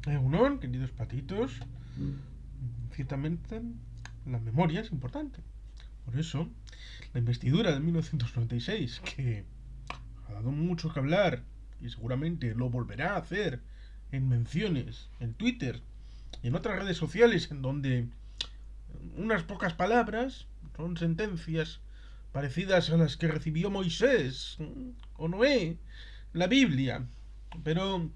Egunon, queridos patitos, ciertamente la memoria es importante. Por eso, la investidura de 1996, que ha dado mucho que hablar y seguramente lo volverá a hacer en menciones, en Twitter y en otras redes sociales en donde unas pocas palabras son sentencias parecidas a las que recibió Moisés o Noé en la Biblia. Pero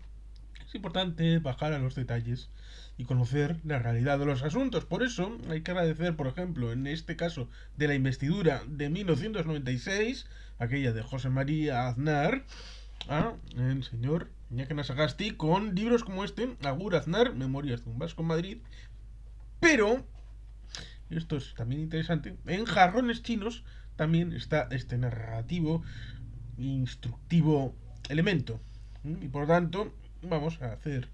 es importante bajar a los detalles y conocer la realidad de los asuntos. Por eso hay que agradecer, por ejemplo, en este caso de la investidura de 1996, aquella de José María Aznar, a el señor Iñaki Nasagasti con libros como este, Agur Aznar, Memorias de un Vasco en Madrid, pero, esto es también interesante, en jarrones chinos también está este narrativo instructivo elemento. Y por tanto, vamos a hacer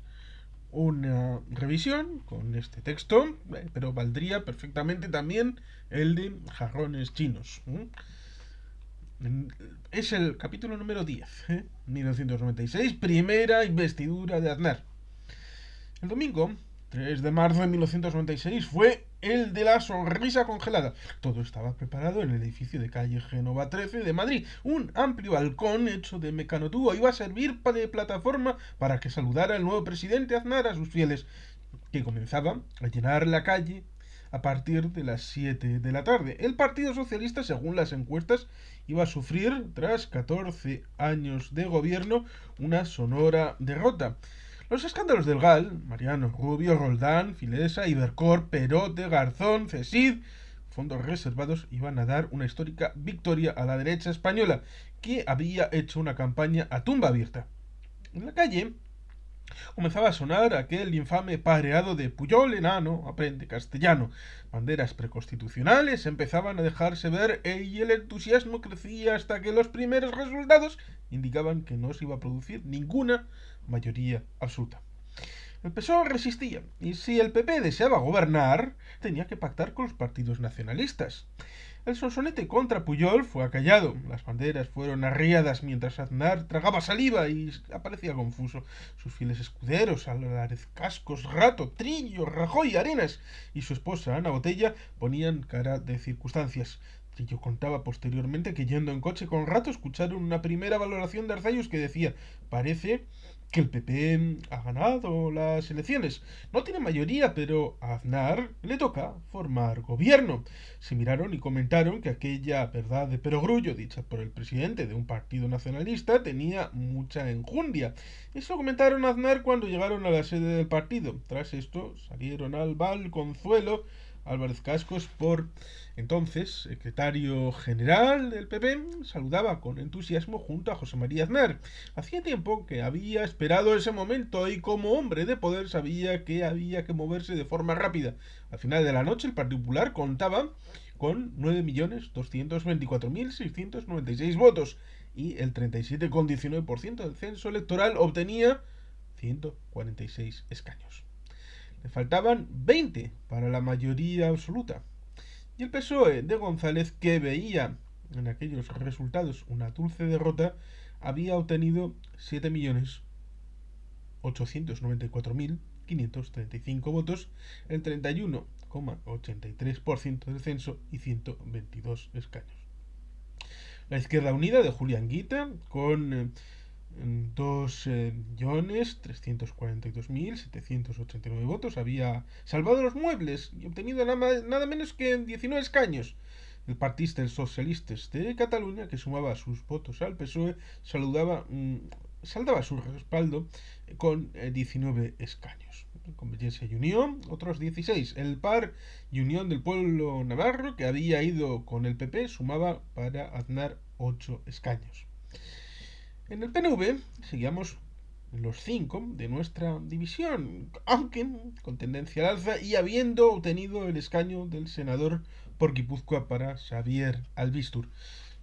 una revisión con este texto, pero valdría perfectamente también el de jarrones chinos. Es el capítulo número 10, 1996, primera investidura de Aznar. El domingo 3 de marzo de 1996 fue el de la sonrisa congelada. Todo estaba preparado en el edificio de calle Génova 13 de Madrid. Un amplio balcón hecho de mecanotúo iba a servir de plataforma para que saludara el nuevo presidente Aznar a sus fieles, que comenzaba a llenar la calle a partir de las 7 de la tarde. El Partido Socialista, según las encuestas, iba a sufrir, tras 14 años de gobierno, una sonora derrota. Los escándalos del GAL, Mariano Rubio, Roldán, Filesa, Ibercor, Perote, Garzón, Cesid, fondos reservados, iban a dar una histórica victoria a la derecha española, que había hecho una campaña a tumba abierta. En la calle comenzaba a sonar aquel infame pareado de Puyol enano, aprende castellano. Banderas preconstitucionales empezaban a dejarse ver y el entusiasmo crecía hasta que los primeros resultados indicaban que no se iba a producir ninguna mayoría absoluta. El PSOE resistía, y si el PP deseaba gobernar, tenía que pactar con los partidos nacionalistas. El sonsonete contra Puyol fue acallado, las banderas fueron arriadas mientras Aznar tragaba saliva y aparecía confuso. Sus fieles escuderos, Álvarez Cascos, Rato, Trillo, Rajoy, Arenas y su esposa Ana Botella ponían cara de circunstancias. Trillo contaba posteriormente que yendo en coche con Rato escucharon una primera valoración de Arzayus que decía: parece que el PP ha ganado las elecciones. No tiene mayoría, pero a Aznar le toca formar gobierno. Se miraron y comentaron que aquella verdad de perogrullo dicha por el presidente de un partido nacionalista tenía mucha enjundia. Eso comentaron a Aznar cuando llegaron a la sede del partido. Tras esto salieron al bal Consuelo, Álvarez Cascos, por entonces secretario general del PP, saludaba con entusiasmo junto a José María Aznar. Hacía tiempo que había esperado ese momento y como hombre de poder sabía que había que moverse de forma rápida. Al final de la noche el Partido Popular contaba con 9.224.696 votos y el 37,19% del censo electoral obtenía 146 escaños. Le faltaban 20 para la mayoría absoluta. Y el PSOE de González, que veía en aquellos resultados una dulce derrota, había obtenido 7.894.535 votos, el 31,83% del censo y 122 escaños. La Izquierda Unida de Julián Guita, con 2.342.789 votos, había salvado los muebles y obtenido nada menos que 19 escaños. El Partista dels Socialistes de Cataluña, que sumaba sus votos al PSOE, saldaba su respaldo con 19 escaños. Convergencia y Unión, otros 16. El PAR y Unión del Pueblo Navarro, que había ido con el PP, sumaba para Aznar 8 escaños. En el PNV seguíamos los 5 de nuestra división, aunque con tendencia al alza y habiendo obtenido el escaño del senador por Guipúzcoa para Xavier Albistur.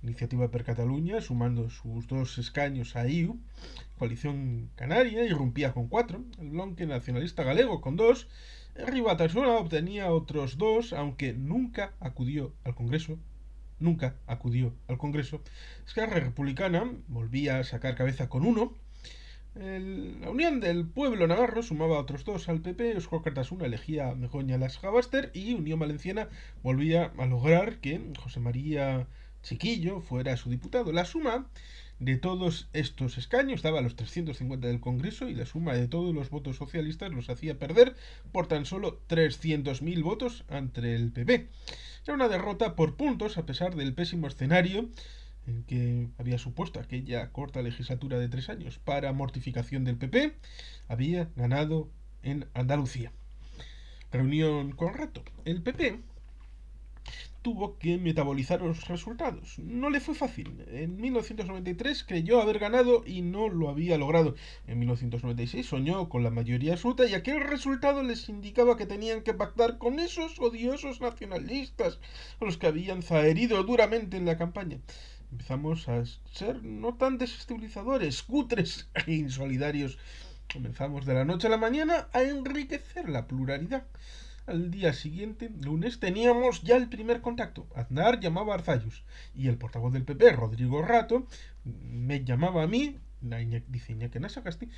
Iniciativa per Cataluña, sumando sus 2 escaños a IU, Coalición Canaria irrumpía con 4, el Bloque Nacionalista Galego con 2, Ribatasuna obtenía otros 2, aunque nunca acudió al Congreso. Esquerra Republicana volvía a sacar cabeza con 1, La Unión del Pueblo Navarro sumaba otros dos al PP, Eusko Alkartasuna elegía a Begoña Lasgabaster y Unión Valenciana volvía a lograr que José María Chiquillo fuera su diputado. La suma de todos estos escaños daba los 350 del Congreso y la suma de todos los votos socialistas los hacía perder por tan solo 300.000 votos ante el PP. Era una derrota por puntos a pesar del pésimo escenario en que había supuesto aquella corta legislatura de 3 años para mortificación del PP, había ganado en Andalucía. Reunión con Rato. El PP tuvo que metabolizar los resultados. No le fue fácil. En 1993 creyó haber ganado y no lo había logrado. En 1996 soñó con la mayoría absoluta y aquel resultado les indicaba que tenían que pactar con esos odiosos nacionalistas a los que habían zaherido duramente en la campaña. Empezamos a ser no tan desestabilizadores, cutres e insolidarios. Comenzamos de la noche a la mañana a enriquecer la pluralidad. Al día siguiente, lunes, teníamos ya el primer contacto. Aznar llamaba a Arzallus y el portavoz del PP, Rodrigo Rato, me llamaba a mí, dice Iñaki Anasagasti,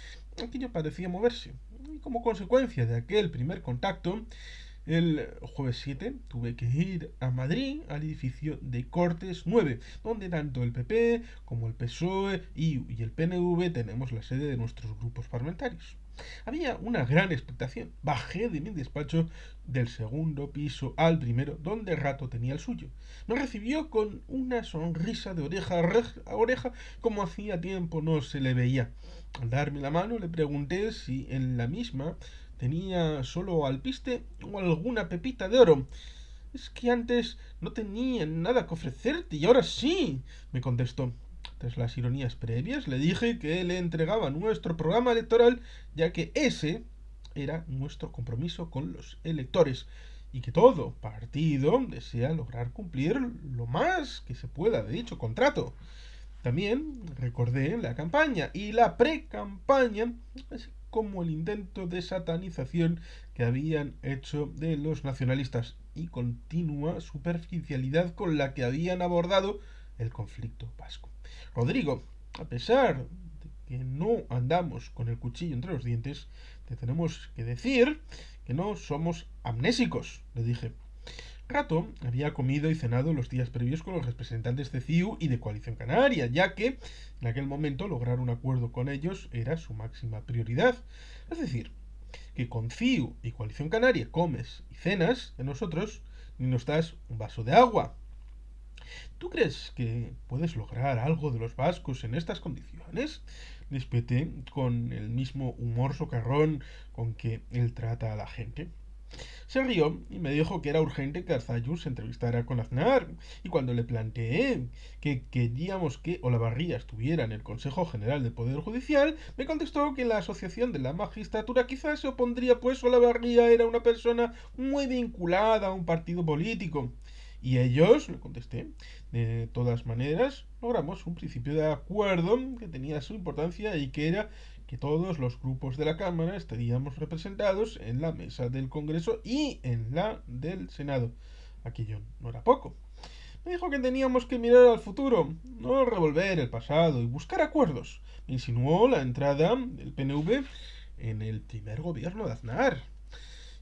aquello parecía moverse. Y como consecuencia de aquel primer contacto, el jueves 7 tuve que ir a Madrid, al edificio de Cortes 9, donde tanto el PP como el PSOE y el PNV tenemos la sede de nuestros grupos parlamentarios. Había una gran expectación. Bajé de mi despacho del segundo piso al primero, donde Rato tenía el suyo. Me recibió con una sonrisa de oreja a oreja, como hacía tiempo no se le veía. Al darme la mano le pregunté si en la misma tenía solo alpiste o alguna pepita de oro. Es que antes no tenía nada que ofrecerte y ahora sí, me contestó. Tras las ironías previas, le dije que le entregaba nuestro programa electoral, ya que ese era nuestro compromiso con los electores, y que todo partido desea lograr cumplir lo más que se pueda de dicho contrato. También recordé la campaña y la pre-campaña, así como el intento de satanización que habían hecho de los nacionalistas y continua superficialidad con la que habían abordado el conflicto vasco. Rodrigo, a pesar de que no andamos con el cuchillo entre los dientes, te tenemos que decir que no somos amnésicos, le dije. Rato había comido y cenado los días previos con los representantes de CIU y de Coalición Canaria, ya que en aquel momento lograr un acuerdo con ellos era su máxima prioridad. Es decir, que con CIU y Coalición Canaria comes y cenas de nosotros ni nos das un vaso de agua. ¿Tú crees que puedes lograr algo de los vascos en estas condiciones? Le espeté con el mismo humor socarrón con que él trata a la gente. Se rió y me dijo que era urgente que Arzallus se entrevistara con Aznar, y cuando le planteé que queríamos que Olavarría estuviera en el Consejo General del Poder Judicial, me contestó que la Asociación de la Magistratura quizás se opondría, pues Olavarría era una persona muy vinculada a un partido político. Y ellos, le contesté, de todas maneras, logramos un principio de acuerdo que tenía su importancia y que era que todos los grupos de la Cámara estaríamos representados en la mesa del Congreso y en la del Senado. Aquello no era poco. Me dijo que teníamos que mirar al futuro, no revolver el pasado y buscar acuerdos. Me insinuó la entrada del PNV en el primer gobierno de Aznar.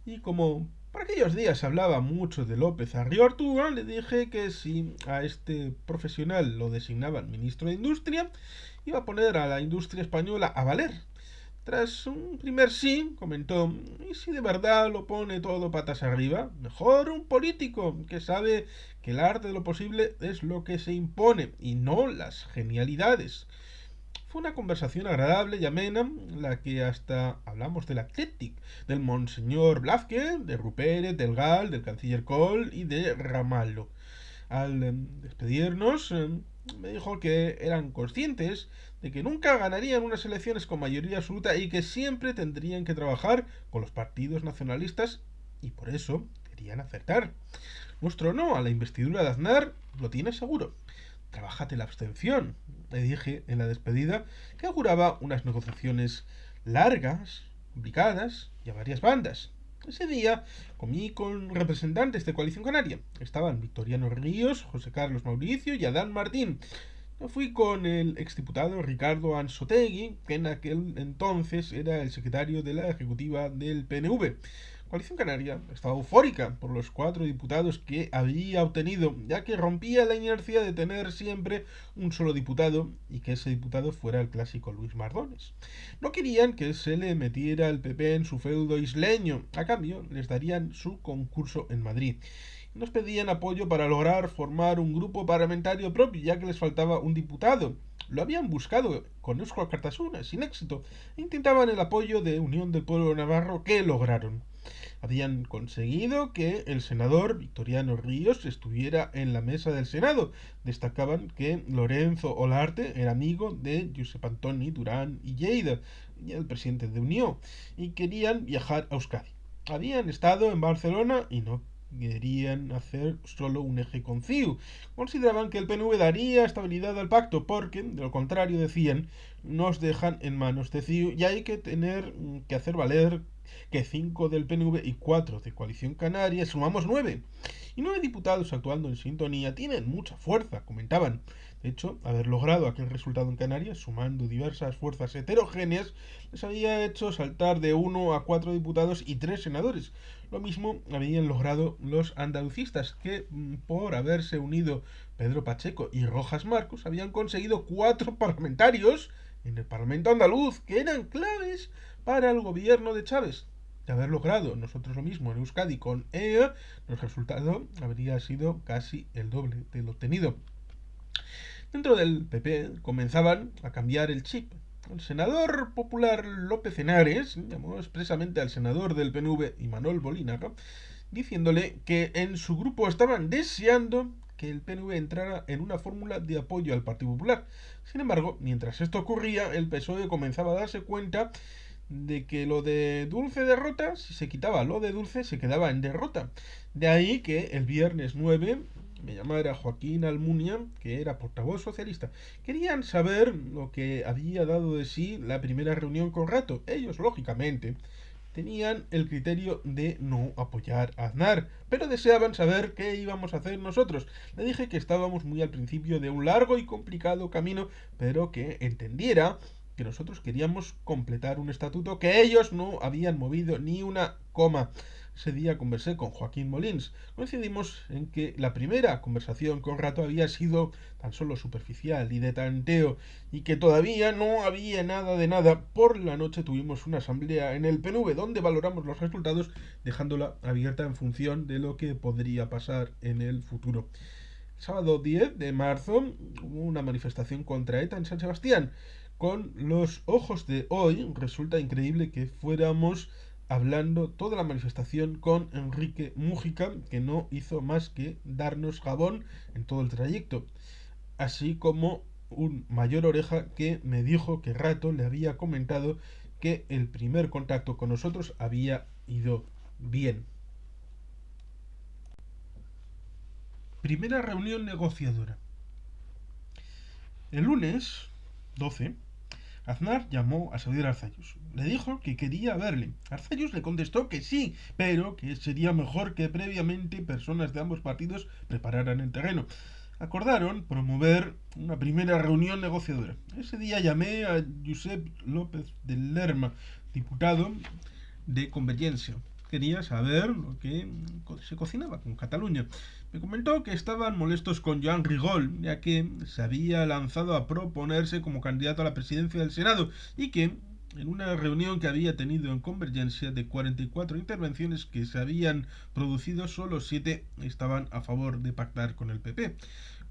Y como por aquellos días hablaba mucho de López Arriortúa, le dije que si a este profesional lo designaban ministro de Industria, iba a poner a la industria española a valer. Tras un primer sí, comentó, ¿y si de verdad lo pone todo patas arriba? Mejor un político que sabe que el arte de lo posible es lo que se impone y no las genialidades. Fue una conversación agradable y amena, en la que hasta hablamos del Athletic, del Monseñor Blázquez, de Rupert, del Gal, del canciller Kohl y de Ramallo. Al despedirnos, me dijo que eran conscientes de que nunca ganarían unas elecciones con mayoría absoluta y que siempre tendrían que trabajar con los partidos nacionalistas y por eso querían acertar. Nuestro no a la investidura de Aznar lo tiene seguro. Trabájate la abstención, le dije en la despedida, que auguraba unas negociaciones largas, complicadas y a varias bandas. Ese día comí con representantes de Coalición Canaria. Estaban Victoriano Ríos, José Carlos Mauricio y Adán Martín. Fui con el exdiputado Ricardo Anzoátegui, que en aquel entonces era el secretario de la Ejecutiva del PNV. Coalición Canaria estaba eufórica por los 4 diputados que había obtenido, ya que rompía la inercia de tener siempre un solo diputado y que ese diputado fuera el clásico Luis Mardones. No querían que se le metiera el PP en su feudo isleño, a cambio les darían su concurso en Madrid. Nos pedían apoyo para lograr formar un grupo parlamentario propio, ya que les faltaba un diputado. Lo habían buscado con Eusko Alkartasuna, sin éxito, e intentaban el apoyo de Unión del Pueblo Navarro, que lograron. Habían conseguido que el senador Victoriano Ríos estuviera en la mesa del Senado. Destacaban que Lorenzo Olarte era amigo de Josep Antoni Durán y Lleida, el presidente de Unión, y querían viajar a Euskadi. Habían estado en Barcelona y no querían hacer solo un eje con CiU. Consideraban que el PNV daría estabilidad al pacto porque, de lo contrario, decían, nos dejan en manos de CiU y hay que tener que hacer valer que 5 del PNV y 4 de Coalición Canaria sumamos 9. Y 9 diputados actuando en sintonía tienen mucha fuerza, comentaban. De hecho, haber logrado aquel resultado en Canarias, sumando diversas fuerzas heterogéneas, les había hecho saltar de 1 a 4 diputados y 3 senadores. Lo mismo habían logrado los andalucistas, que por haberse unido Pedro Pacheco y Rojas Marcos, habían conseguido 4 parlamentarios en el Parlamento andaluz, que eran claves para el gobierno de Chávez. De haber logrado nosotros lo mismo en Euskadi con EA, el resultado habría sido casi el doble de lo obtenido. Dentro del PP comenzaban a cambiar el chip. El senador popular López Henares llamó expresamente al senador del PNV, Imanol Bolínaga, diciéndole que en su grupo estaban deseando que el PNV entrara en una fórmula de apoyo al Partido Popular. Sin embargo, mientras esto ocurría, el PSOE comenzaba a darse cuenta de que lo de dulce derrota, si se quitaba lo de dulce, se quedaba en derrota. De ahí que el viernes 9 me llamara Joaquín Almunia, que era portavoz socialista. Querían saber lo que había dado de sí la primera reunión con Rato. Ellos, lógicamente, tenían el criterio de no apoyar a Aznar, pero deseaban saber qué íbamos a hacer nosotros. Le dije que estábamos muy al principio de un largo y complicado camino, pero que entendiera que nosotros queríamos completar un estatuto que ellos no habían movido ni una coma. Ese día conversé con Joaquín Molins. Coincidimos en que la primera conversación con Rato había sido tan solo superficial y de tanteo, y que todavía no había nada de nada. Por la noche tuvimos una asamblea en el PNV donde valoramos los resultados, dejándola abierta en función de lo que podría pasar en el futuro. El sábado 10 de marzo hubo una manifestación contra ETA en San Sebastián. Con los ojos de hoy resulta increíble que fuéramos hablando toda la manifestación con Enrique Mújica, que no hizo más que darnos jabón en todo el trayecto, así como un mayor oreja que me dijo que Rato le había comentado que el primer contacto con nosotros había ido bien. Primera reunión negociadora. El lunes 12, Aznar llamó a Saudier Arzayus. Le dijo que quería verle. Arzayus le contestó que sí, pero que sería mejor que previamente personas de ambos partidos prepararan el terreno. Acordaron promover una primera reunión negociadora. Ese día llamé a Josep López de Lerma, diputado de Convergencia. Quería saber lo que se cocinaba con Cataluña. Me comentó que estaban molestos con Joan Rigol, ya que se había lanzado a proponerse como candidato a la presidencia del Senado y que en una reunión que había tenido en Convergencia, de 44 intervenciones que se habían producido, solo 7 estaban a favor de pactar con el PP.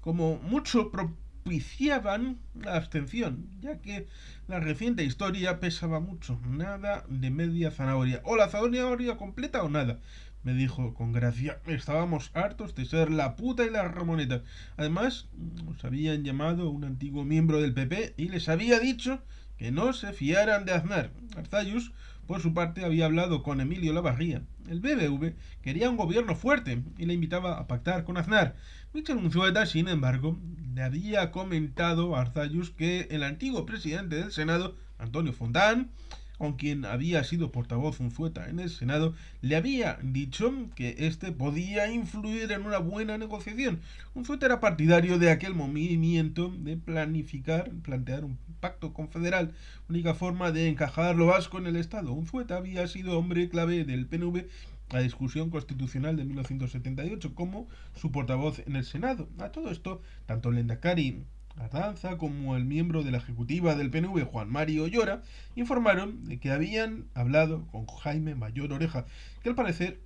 Como mucho propiciaban la abstención, ya que la reciente historia pesaba mucho. Nada de media zanahoria. O la zanahoria completa o nada, me dijo con gracia. Estábamos hartos de ser la puta y la Ramoneta. Además, nos habían llamado un antiguo miembro del PP y les había dicho que no se fiaran de Aznar. Arzayus, por su parte, había hablado con Emilio Lavarría. El BBV quería un gobierno fuerte y le invitaba a pactar con Aznar. Michel Unzueta, sin embargo, le había comentado a Arzayus que el antiguo presidente del Senado, Antonio Fontán, con quien había sido portavoz Unzueta en el Senado, le había dicho que éste podía influir en una buena negociación. Unzueta era partidario de aquel movimiento de plantear un pacto confederal, única forma de encajar lo vasco en el Estado. Unzueta había sido hombre clave del PNV la discusión constitucional de 1978 como su portavoz en el Senado. A todo esto, tanto el Lehendakari Ardanza como el miembro de la ejecutiva del PNV, Juan Mario Llora, informaron de que habían hablado con Jaime Mayor Oreja, que al parecer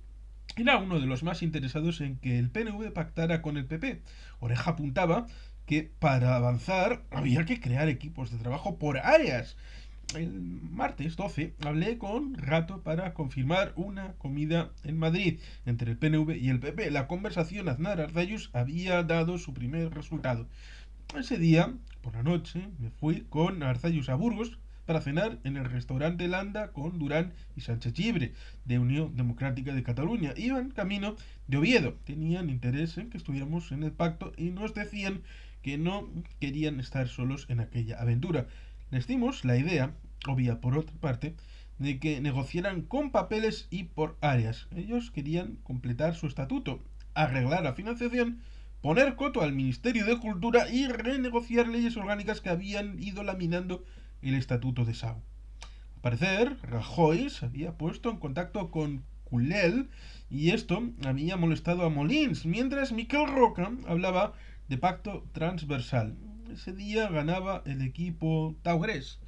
era uno de los más interesados en que el PNV pactara con el PP. Oreja apuntaba que para avanzar había que crear equipos de trabajo por áreas. El martes 12 hablé con Rato para confirmar una comida en Madrid entre el PNV y el PP. La conversación Aznar Arzallus había dado su primer resultado. Ese día, por la noche, me fui con Arzallus a Burgos para cenar en el restaurante Landa con Durán y Sánchez Llibre, de Unión Democrática de Cataluña. Iban camino de Oviedo. Tenían interés en que estuviéramos en el pacto y nos decían que no querían estar solos en aquella aventura. Les dimos la idea, obvia por otra parte, de que negociaran con papeles y por áreas. Ellos querían completar su estatuto, arreglar la financiación, poner coto al Ministerio de Cultura y renegociar leyes orgánicas que habían ido laminando el estatuto de Sau. Al parecer, Rajoy se había puesto en contacto con Culel y esto había molestado a Molins, mientras Miquel Roca hablaba de pacto transversal. Ese día ganaba el equipo Taugrés.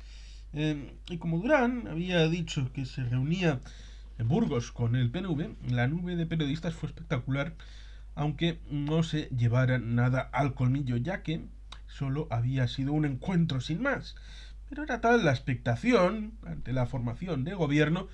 Y como Durán había dicho que se reunía en Burgos con el PNV, la nube de periodistas fue espectacular, aunque no se llevara nada al colmillo, ya que solo había sido un encuentro sin más. Pero era tal la expectación ante la formación de gobierno,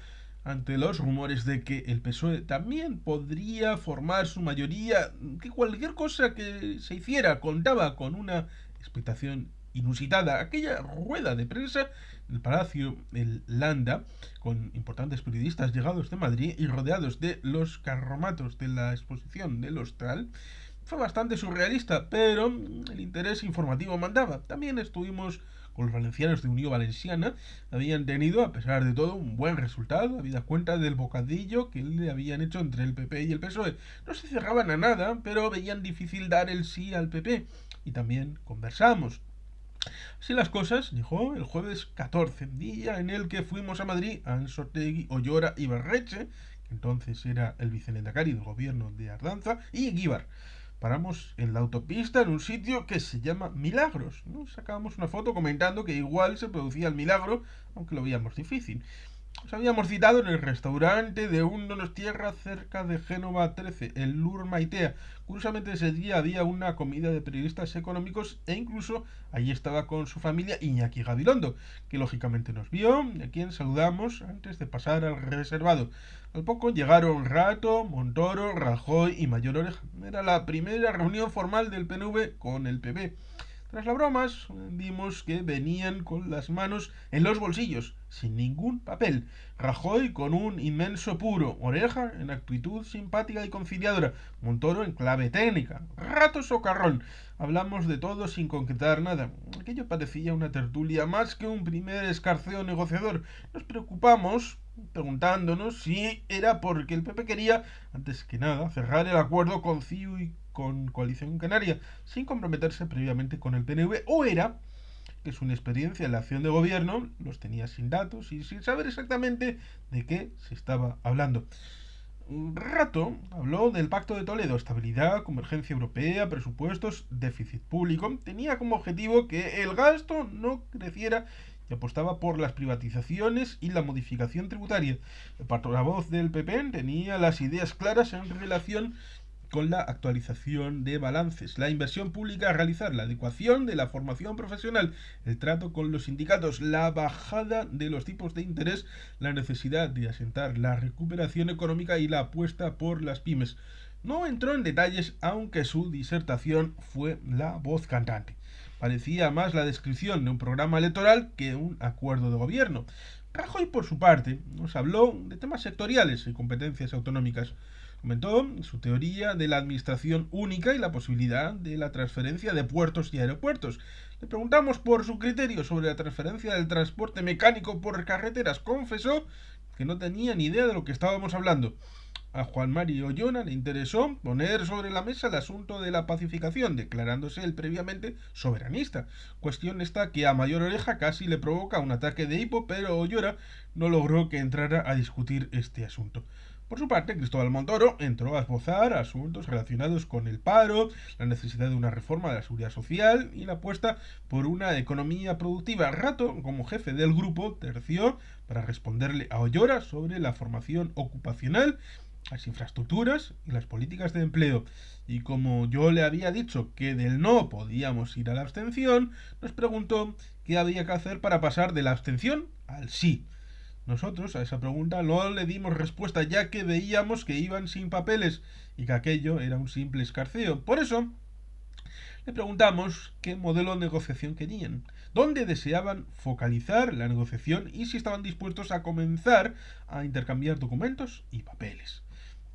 ante los rumores de que el PSOE también podría formar su mayoría, que cualquier cosa que se hiciera contaba con una expectación inusitada. Aquella rueda de prensa en el Palacio el Landa, con importantes periodistas llegados de Madrid y rodeados de los carromatos de la exposición del Hostal, fue bastante surrealista, pero el interés informativo mandaba. También estuvimos con los valencianos de Unión Valenciana. Habían tenido, a pesar de todo, un buen resultado, habida cuenta del bocadillo que le habían hecho entre el PP y el PSOE. No se cerraban a nada, pero veían difícil dar el sí al PP. Y también conversamos. Así las cosas, dijo, el jueves 14, día en el que fuimos a Madrid, Anzoátegui, Ollora y Berreche, que entonces era el vicelehendakari del gobierno de Ardanza, y Eguíbar. Paramos en la autopista en un sitio que se llama Milagros. Nos sacábamos una foto comentando que igual se producía el milagro, aunque lo veíamos difícil. Nos habíamos citado en el restaurante de un Donostierra cerca de Génova 13, el Lur Maitea. Curiosamente ese día había una comida de periodistas económicos e incluso allí estaba con su familia Iñaki Gabilondo, que lógicamente nos vio y a quien saludamos antes de pasar al reservado. Al poco llegaron Rato, Montoro, Rajoy y Mayor Oreja. Era la primera reunión formal del PNV con el PP. Tras las bromas, vimos que venían con las manos en los bolsillos, sin ningún papel. Rajoy con un inmenso puro, Oreja en actitud simpática y conciliadora, Montoro en clave técnica, Rato socarrón. Hablamos de todo sin concretar nada. Aquello parecía una tertulia más que un primer escarceo negociador. Nos preocupamos preguntándonos si era porque el PP quería, antes que nada, cerrar el acuerdo con CiU y con Coalición Canaria, sin comprometerse previamente con el PNV, o era que su inexperiencia en la acción de gobierno los tenía sin datos y sin saber exactamente de qué se estaba hablando. Un rato habló del Pacto de Toledo, estabilidad, convergencia europea, presupuestos, déficit público. Tenía como objetivo que el gasto no creciera y apostaba por las privatizaciones y la modificación tributaria. El portavoz del PP tenía las ideas claras en relación con la actualización de balances, la inversión pública a realizar, la adecuación de la formación profesional, el trato con los sindicatos, la bajada de los tipos de interés, la necesidad de asentar la recuperación económica y la apuesta por las pymes. No entró en detalles, aunque su disertación fue la voz cantante. Parecía más la descripción de un programa electoral que un acuerdo de gobierno. Rajoy, por su parte, nos habló de temas sectoriales y competencias autonómicas. Comentó su teoría de la administración única y la posibilidad de la transferencia de puertos y aeropuertos. Le preguntamos por su criterio sobre la transferencia del transporte mecánico por carreteras. Confesó que no tenía ni idea de lo que estábamos hablando. A Juan Mario Ollona le interesó poner sobre la mesa el asunto de la pacificación, declarándose él previamente soberanista. Cuestión esta que a Mayor Oreja casi le provoca un ataque de hipo, pero Ollona no logró que entrara a discutir este asunto. Por su parte, Cristóbal Montoro entró a esbozar asuntos relacionados con el paro, la necesidad de una reforma de la seguridad social y la apuesta por una economía productiva. Rato, como jefe del grupo, terció para responderle a Ollona sobre la formación ocupacional, las infraestructuras y las políticas de empleo. Y como yo le había dicho que del no podíamos ir a la abstención, nos preguntó qué había que hacer para pasar de la abstención al sí. Nosotros a esa pregunta no le dimos respuesta, ya que veíamos que iban sin papeles y que aquello era un simple escarceo. Por eso le preguntamos qué modelo de negociación querían, dónde deseaban focalizar la negociación y si estaban dispuestos a comenzar a intercambiar documentos y papeles.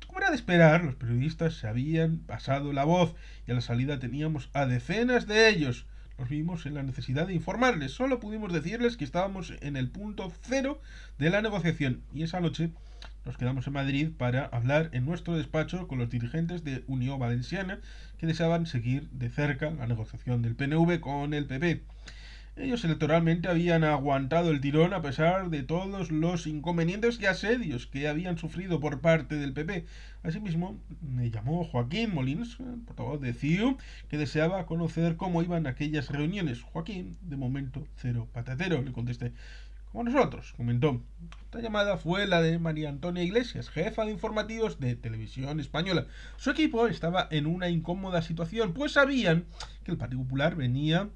Como era de esperar, los periodistas se habían pasado la voz y a la salida teníamos a decenas de ellos. Nos vimos en la necesidad de informarles. Solo pudimos decirles que estábamos en el punto cero de la negociación y esa noche nos quedamos en Madrid para hablar en nuestro despacho con los dirigentes de Unión Valenciana que deseaban seguir de cerca la negociación del PNV con el PP. Ellos electoralmente habían aguantado el tirón a pesar de todos los inconvenientes y asedios que habían sufrido por parte del PP. Asimismo, me llamó Joaquín Molins, portavoz de CiU, que deseaba conocer cómo iban aquellas reuniones. Joaquín, de momento, cero patatero, le contesté. Como nosotros, comentó. Esta llamada fue la de María Antonia Iglesias, jefa de informativos de Televisión Española. Su equipo estaba en una incómoda situación, pues sabían que el Partido Popular venía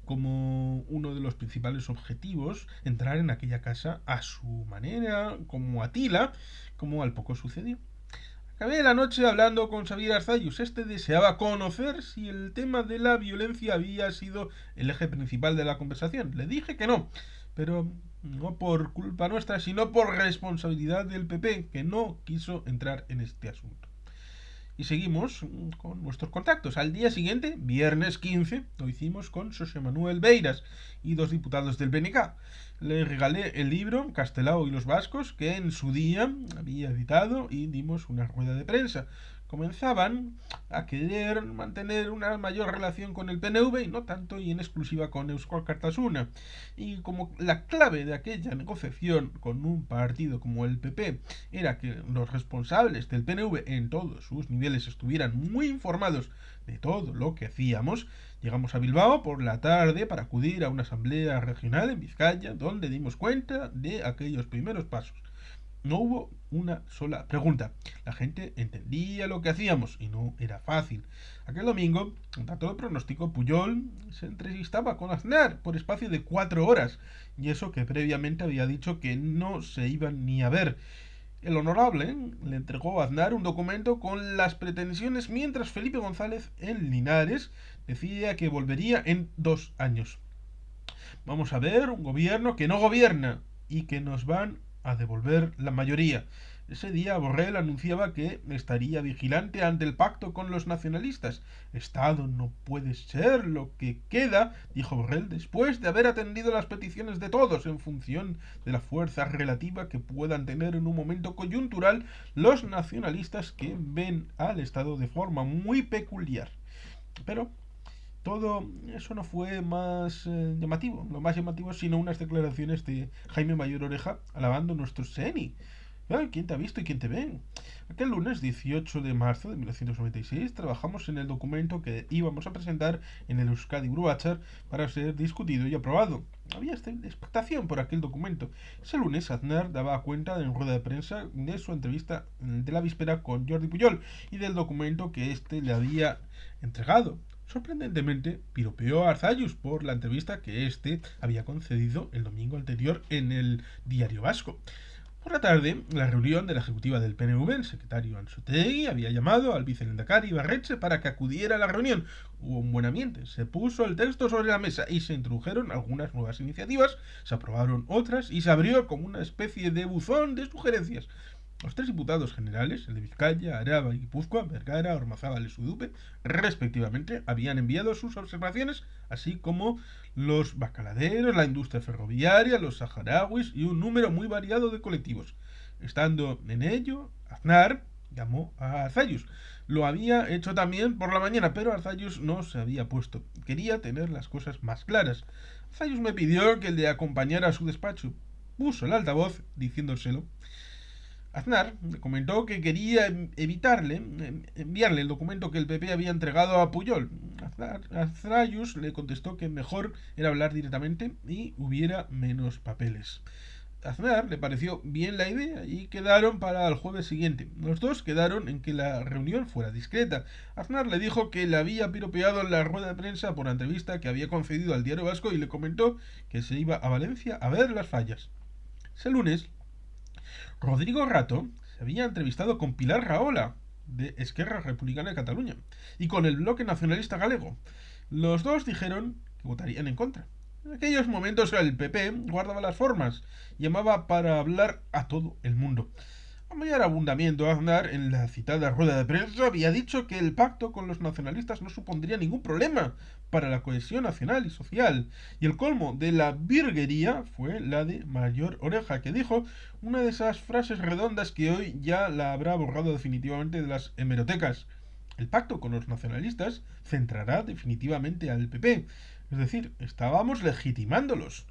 como uno de los principales objetivos entrar en aquella casa a su manera, como Atila, como al poco sucedió. Acabé la noche hablando con Xavier Arzallus. Este deseaba conocer si el tema de la violencia había sido el eje principal de la conversación. Le dije que no, pero no por culpa nuestra, sino por responsabilidad del PP, que no quiso entrar en este asunto. Y seguimos con nuestros contactos. Al día siguiente, viernes 15, lo hicimos con José Manuel Beiras y dos diputados del BNK. Le regalé el libro Castelao y los Vascos, que en su día había editado, y dimos una rueda de prensa. Comenzaban a querer mantener una mayor relación con el PNV y no tanto y en exclusiva con Euskal Kartasuna. Y como la clave de aquella negociación con un partido como el PP era que los responsables del PNV en todos sus niveles estuvieran muy informados de todo lo que hacíamos, llegamos a Bilbao por la tarde para acudir a una asamblea regional en Vizcaya, donde dimos cuenta de aquellos primeros pasos. No hubo una sola pregunta. La gente entendía lo que hacíamos y no era fácil. Aquel domingo, en dato de pronóstico, Pujol se entrevistaba con Aznar por espacio de 4 horas, y eso que previamente había dicho que no se iban ni a ver. El honorable le entregó a Aznar un documento con las pretensiones, mientras Felipe González en Linares decía que volvería en 2 años. Vamos a ver un gobierno que no gobierna y que nos van a devolver la mayoría. Ese día Borrell anunciaba que estaría vigilante ante el pacto con los nacionalistas. Estado no puede ser lo que queda, dijo Borrell, después de haber atendido las peticiones de todos en función de la fuerza relativa que puedan tener en un momento coyuntural los nacionalistas que ven al Estado de forma muy peculiar. Pero todo eso no fue más llamativo, lo más llamativo sino unas declaraciones de Jaime Mayor Oreja alabando nuestro SENI. ¿Quién te ha visto y quién te ve? Aquel lunes 18 de marzo de 1996 trabajamos en el documento que íbamos a presentar en el Euskadi Burubatzar para ser discutido y aprobado. Había expectación por aquel documento. Ese lunes Aznar daba cuenta en rueda de prensa de su entrevista de la víspera con Jordi Pujol y del documento que éste le había entregado. Sorprendentemente, piropeó a Arzallus por la entrevista que éste había concedido el domingo anterior en el Diario Vasco. Por la tarde, la reunión de la ejecutiva del PNV, el secretario Anzotegui, había llamado al vicelehendakari Ibarretxe para que acudiera a la reunión. Hubo un buen ambiente, se puso el texto sobre la mesa y se introdujeron algunas nuevas iniciativas, se aprobaron otras y se abrió como una especie de buzón de sugerencias. Los tres diputados generales, el de Vizcaya, Araba y Guipúzcoa, Vergara, Ormazábal y Sudupe, respectivamente, habían enviado sus observaciones, así como los bacaladeros, la industria ferroviaria, los saharauis y un número muy variado de colectivos. Estando en ello, Aznar llamó a Arzayus. Lo había hecho también por la mañana, pero Arzayus no se había puesto. Quería tener las cosas más claras. Arzayus me pidió que le acompañara a su despacho. Puso el altavoz diciéndoselo. Aznar le comentó que quería enviarle el documento que el PP había entregado a Puyol. Arzayus le contestó que mejor era hablar directamente y hubiera menos papeles. A Aznar le pareció bien la idea y quedaron para el jueves siguiente. Los dos quedaron en que la reunión fuera discreta. Aznar le dijo que le había piropeado en la rueda de prensa por la entrevista que había concedido al Diario Vasco y le comentó que se iba a Valencia a ver las fallas. Ese lunes, Rodrigo Rato se había entrevistado con Pilar Rahola, de Esquerra Republicana de Cataluña, y con el Bloque Nacionalista Galego. Los dos dijeron que votarían en contra. En aquellos momentos el PP guardaba las formas, llamaba para hablar a todo el mundo. A mayor abundamiento, Aznar, en la citada rueda de prensa, había dicho que el pacto con los nacionalistas no supondría ningún problema para la cohesión nacional y social. Y el colmo de la virguería fue la de Mayor Oreja, que dijo una de esas frases redondas que hoy ya la habrá borrado definitivamente de las hemerotecas. El pacto con los nacionalistas centrará definitivamente al PP. Es decir, estábamos legitimándolos.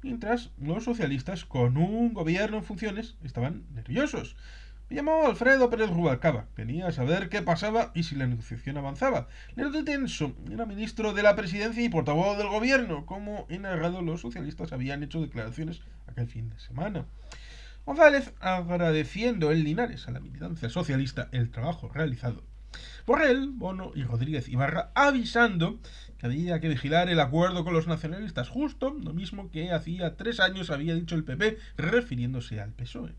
Mientras los socialistas, con un gobierno en funciones, estaban nerviosos. Me llamó Alfredo Pérez Rubalcaba. Venía a saber qué pasaba y si la negociación avanzaba. Le noté tenso. Era ministro de la presidencia y portavoz del gobierno. Como he narrado, los socialistas habían hecho declaraciones aquel fin de semana. González agradeciendo en Linares a la militancia socialista el trabajo realizado. Borrell, Bono y Rodríguez Ibarra avisando que había que vigilar el acuerdo con los nacionalistas, justo lo mismo que hacía 3 años había dicho el PP refiriéndose al PSOE.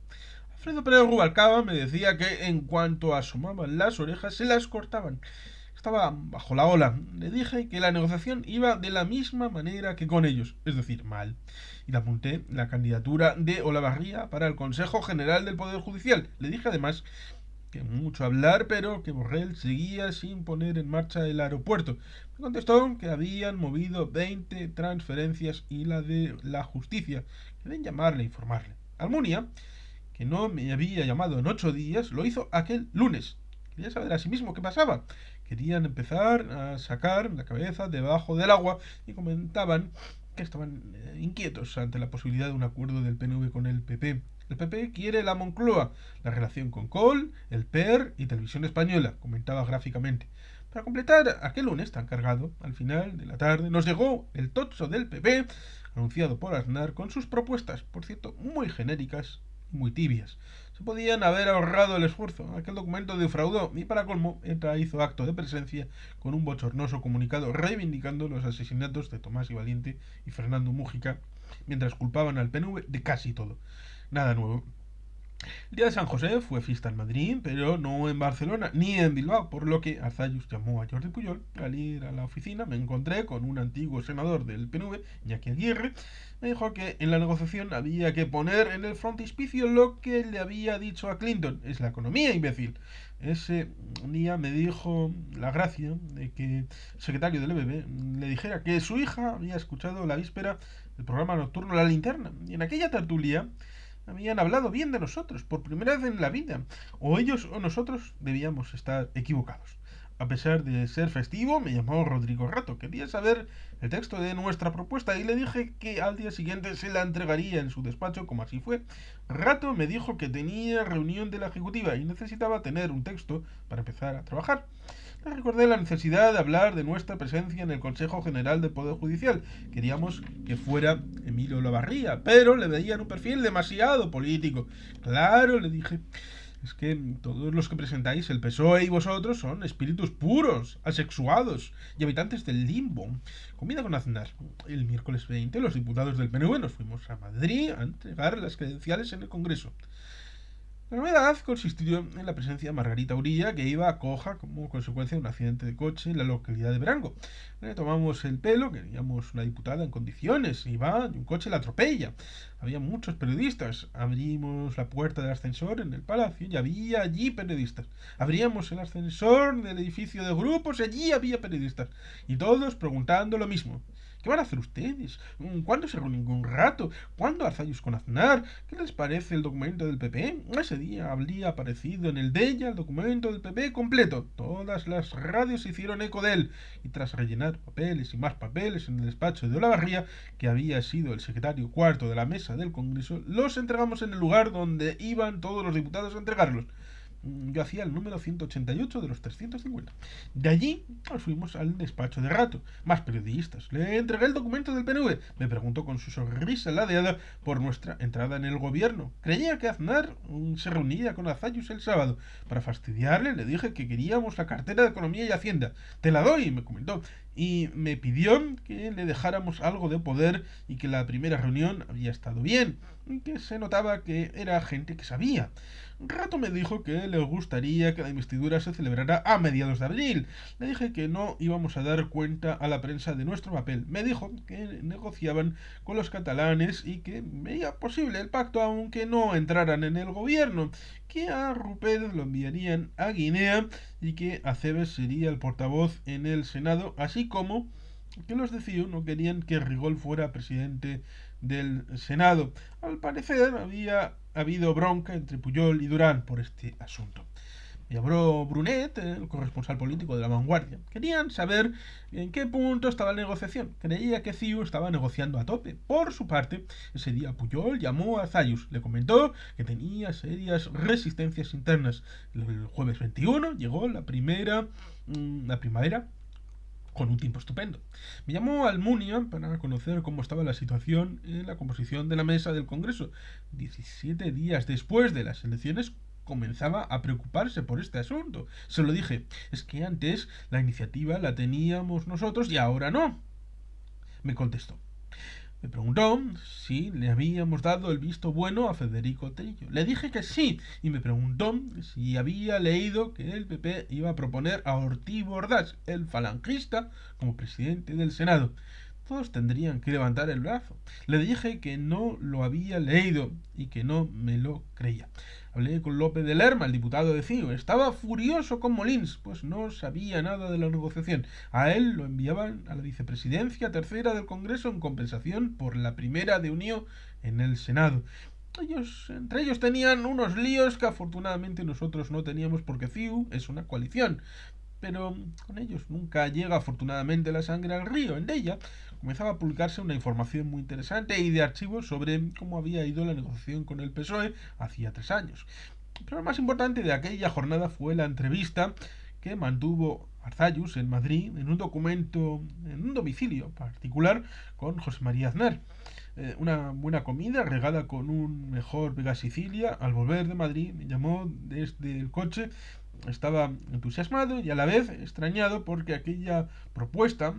Alfredo Pérez Rubalcaba me decía que en cuanto asomaban las orejas se las cortaban. Estaba bajo la ola. Le dije que la negociación iba de la misma manera que con ellos, es decir, mal. Y le apunté la candidatura de Olavarría para el Consejo General del Poder Judicial. Le dije además que mucho hablar, pero que Borrell seguía sin poner en marcha el aeropuerto. Me contestó que habían movido 20 transferencias y la de la justicia. Querían llamarle e informarle. Almunia, que no me había llamado en 8 días, lo hizo aquel lunes. Quería saber a sí mismo qué pasaba. Querían empezar a sacar la cabeza debajo del agua y comentaban que estaban inquietos ante la posibilidad de un acuerdo del PNV con el PP. El PP quiere la Moncloa, la relación con Kohl, el PER y Televisión Española, comentaba gráficamente. Para completar aquel lunes tan cargado, al final de la tarde, nos llegó el tocho del PP, anunciado por Aznar, con sus propuestas, por cierto, muy genéricas y muy tibias. Se podían haber ahorrado el esfuerzo. Aquel documento defraudó y para colmo, ETA hizo acto de presencia con un bochornoso comunicado reivindicando los asesinatos de Tomás y Valiente y Fernando Mújica, mientras culpaban al PNV de casi todo. Nada nuevo. El día de San José fue fiesta en Madrid, pero no en Barcelona ni en Bilbao, por lo que Arzayus llamó a Jordi Puyol. Al ir a la oficina me encontré con un antiguo senador del PNV, Iñaki Aguirre. Me dijo que en la negociación había que poner en el frontispicio lo que le había dicho a Clinton. Es la economía, imbécil. Ese día me dijo la gracia de que el secretario del EBB le dijera que su hija había escuchado la víspera el programa nocturno La Linterna. Y en aquella tertulia habían hablado bien de nosotros por primera vez en la vida. O ellos o nosotros debíamos estar equivocados. A pesar de ser festivo, me llamó Rodrigo Rato. Quería saber el texto de nuestra propuesta y le dije que al día siguiente se la entregaría en su despacho, como así fue. Rato me dijo que tenía reunión de la ejecutiva y necesitaba tener un texto para empezar a trabajar. Le recordé la necesidad de hablar de nuestra presencia en el Consejo General del Poder Judicial. Queríamos que fuera Emilio Olavarría, pero le veían un perfil demasiado político. Claro, le dije, es que todos los que presentáis, el PSOE y vosotros, son espíritus puros, asexuados y habitantes del limbo. Comida con Aznar. El miércoles 20, los diputados del PNV nos fuimos a Madrid a entregar las credenciales en el Congreso. La novedad consistió en la presencia de Margarita Urilla, que iba coja como consecuencia de un accidente de coche en la localidad de Verango. Le tomamos el pelo, queríamos una diputada en condiciones, y va, y un coche la atropella. Había muchos periodistas. Abrimos la puerta del ascensor en el palacio y había allí periodistas. Abríamos el ascensor del edificio de grupos y allí había periodistas. Y todos preguntando lo mismo. ¿Qué van a hacer ustedes? ¿Cuándo se reúnen un rato? ¿Cuándo Arzayus con Aznar? ¿Qué les parece el documento del PP? Ese día habría aparecido en el de ella el documento del PP completo. Todas las radios se hicieron eco de él. Y tras rellenar papeles y más papeles en el despacho de Olavarría, que había sido el secretario cuarto de la mesa del Congreso, los entregamos en el lugar donde iban todos los diputados a entregarlos. Yo hacía el número 188 de los 350. De allí nos fuimos al despacho de Rato. Más periodistas. Le entregué el documento del PNV. Me preguntó con su sonrisa ladeada por nuestra entrada en el gobierno. Creía que Aznar se reunía con Arzayus el sábado. Para fastidiarle le dije que queríamos la cartera de Economía y Hacienda. Te la doy, me comentó. Y me pidió que le dejáramos algo de poder y que la primera reunión había estado bien. Y que se notaba que era gente que sabía. Rato me dijo que le gustaría que la investidura se celebrara a mediados de abril. Le dije que no íbamos a dar cuenta a la prensa de nuestro papel. Me dijo que negociaban con los catalanes y que veía posible el pacto aunque no entraran en el gobierno, que a Rupert lo enviarían a Guinea y que Acebes sería el portavoz en el Senado, así como que los de CIU no querían que Rigol fuera presidente del Senado. Al parecer había habido bronca entre Pujol y Durán por este asunto. Me llamó Brunet, el corresponsal político de La Vanguardia. Querían saber en qué punto estaba la negociación. Creía que CIU estaba negociando a tope. Por su parte, ese día Pujol llamó a Zayus. Le comentó que tenía serias resistencias internas. El jueves 21 llegó la primavera con un tiempo estupendo. Me llamó Almunia para conocer cómo estaba la situación en la composición de la mesa del Congreso. 17 días después de las elecciones comenzaba a preocuparse por este asunto. Se lo dije, es que antes la iniciativa la teníamos nosotros y ahora no. Me contestó. Me preguntó si le habíamos dado el visto bueno a Federico Trillo. Le dije que sí y me preguntó si había leído que el PP iba a proponer a Ortiz Bordas, el falangista, como presidente del Senado. Todos tendrían que levantar el brazo. Le dije que no lo había leído y que no me lo creía. Hablé con López de Lerma, el diputado de CIO. Estaba furioso con Molins, pues no sabía nada de la negociación. A él lo enviaban a la vicepresidencia tercera del Congreso en compensación por la primera de Unió en el Senado. Entre ellos tenían unos líos que afortunadamente nosotros no teníamos porque CIU es una coalición. Pero con ellos nunca llega afortunadamente la sangre al río. En ella comenzaba a publicarse una información muy interesante y de archivos sobre cómo había ido la negociación con el PSOE hacía 3 años. Pero lo más importante de aquella jornada fue la entrevista que mantuvo Arzayus en Madrid en un documento, en un domicilio particular con José María Aznar. Una buena comida regada con un mejor Vega Sicilia. Al volver de Madrid me llamó desde el coche. Estaba entusiasmado y a la vez extrañado porque aquella propuesta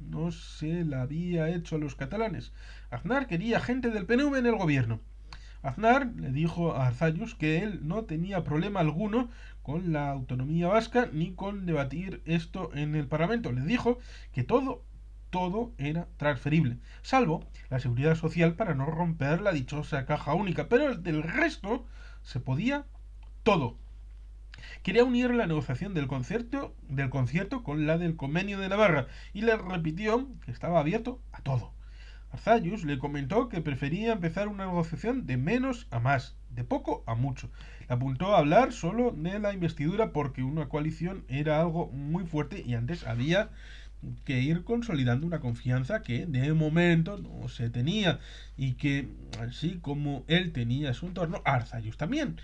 no se la había hecho a los catalanes. Aznar quería gente del PNV en el gobierno. Aznar le dijo a Arzayus que él no tenía problema alguno con la autonomía vasca ni con debatir esto en el Parlamento. Le dijo que todo era transferible, salvo la seguridad social para no romper la dichosa caja única, pero del resto se podía todo. Quería unir la negociación del concierto con la del convenio de Navarra y le repitió que estaba abierto a todo. Arzayus le comentó que prefería empezar una negociación de menos a más, de poco a mucho. Le apuntó a hablar solo de la investidura porque una coalición era algo muy fuerte y antes había que ir consolidando una confianza que de momento no se tenía y que así como él tenía su entorno, Arzayus también.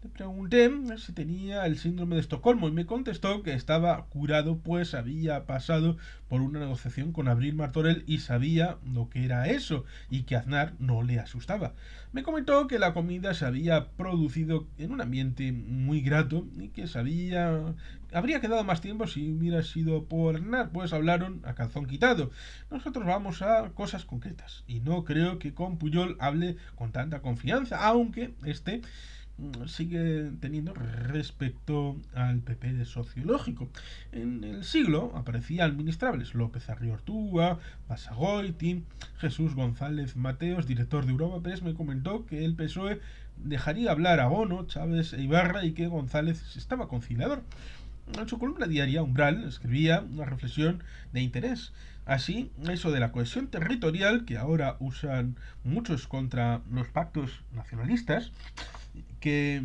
Le pregunté si tenía el síndrome de Estocolmo y me contestó que estaba curado pues había pasado por una negociación con Abril Martorell y sabía lo que era eso y que Aznar no le asustaba. Me comentó que la comida se había producido en un ambiente muy grato y que habría quedado más tiempo si hubiera sido por Aznar, pues hablaron a calzón quitado. Nosotros vamos a cosas concretas y no creo que con Pujol hable con tanta confianza, aunque sigue teniendo respecto al PP sociológico. En el siglo aparecían ministrables López Arriortúa, Basagoiti, Jesús González Mateos, director de Europa Press, me comentó que el PSOE dejaría hablar a Bono, Chávez e Ibarra y que González estaba conciliador. En su columna diaria, Umbral escribía una reflexión de interés. Así, eso de la cohesión territorial, que ahora usan muchos contra los pactos nacionalistas, que...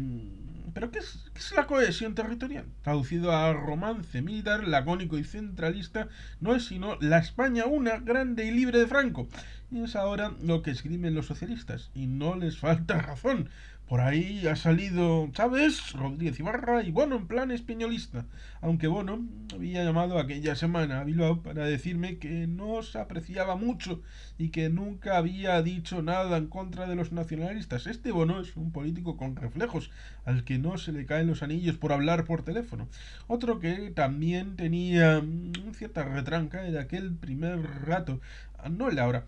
¿Pero qué es la cohesión territorial? Traducido a romance militar, lacónico y centralista, no es sino la España una, grande y libre de Franco. Y es ahora lo que escriben los socialistas, y no les falta razón. Por ahí ha salido Chávez, Rodríguez Ibarra y Bono en plan españolista. Aunque Bono había llamado aquella semana a Bilbao para decirme que no se apreciaba mucho y que nunca había dicho nada en contra de los nacionalistas. Este Bono es un político con reflejos, al que no se le caen los anillos por hablar por teléfono. Otro que también tenía cierta retranca era aquel primer rato, no el de ahora,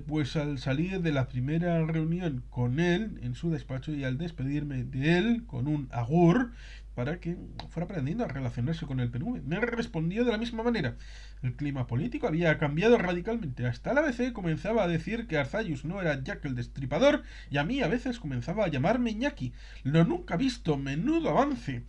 pues al salir de la primera reunión con él en su despacho y al despedirme de él con un agur para que fuera aprendiendo a relacionarse con el PNV, me respondió de la misma manera. El clima político había cambiado radicalmente. Hasta la ABC comenzaba a decir que Arzayus no era Jack el Destripador y a mí a veces comenzaba a llamarme Iñaki. Lo nunca visto, menudo avance.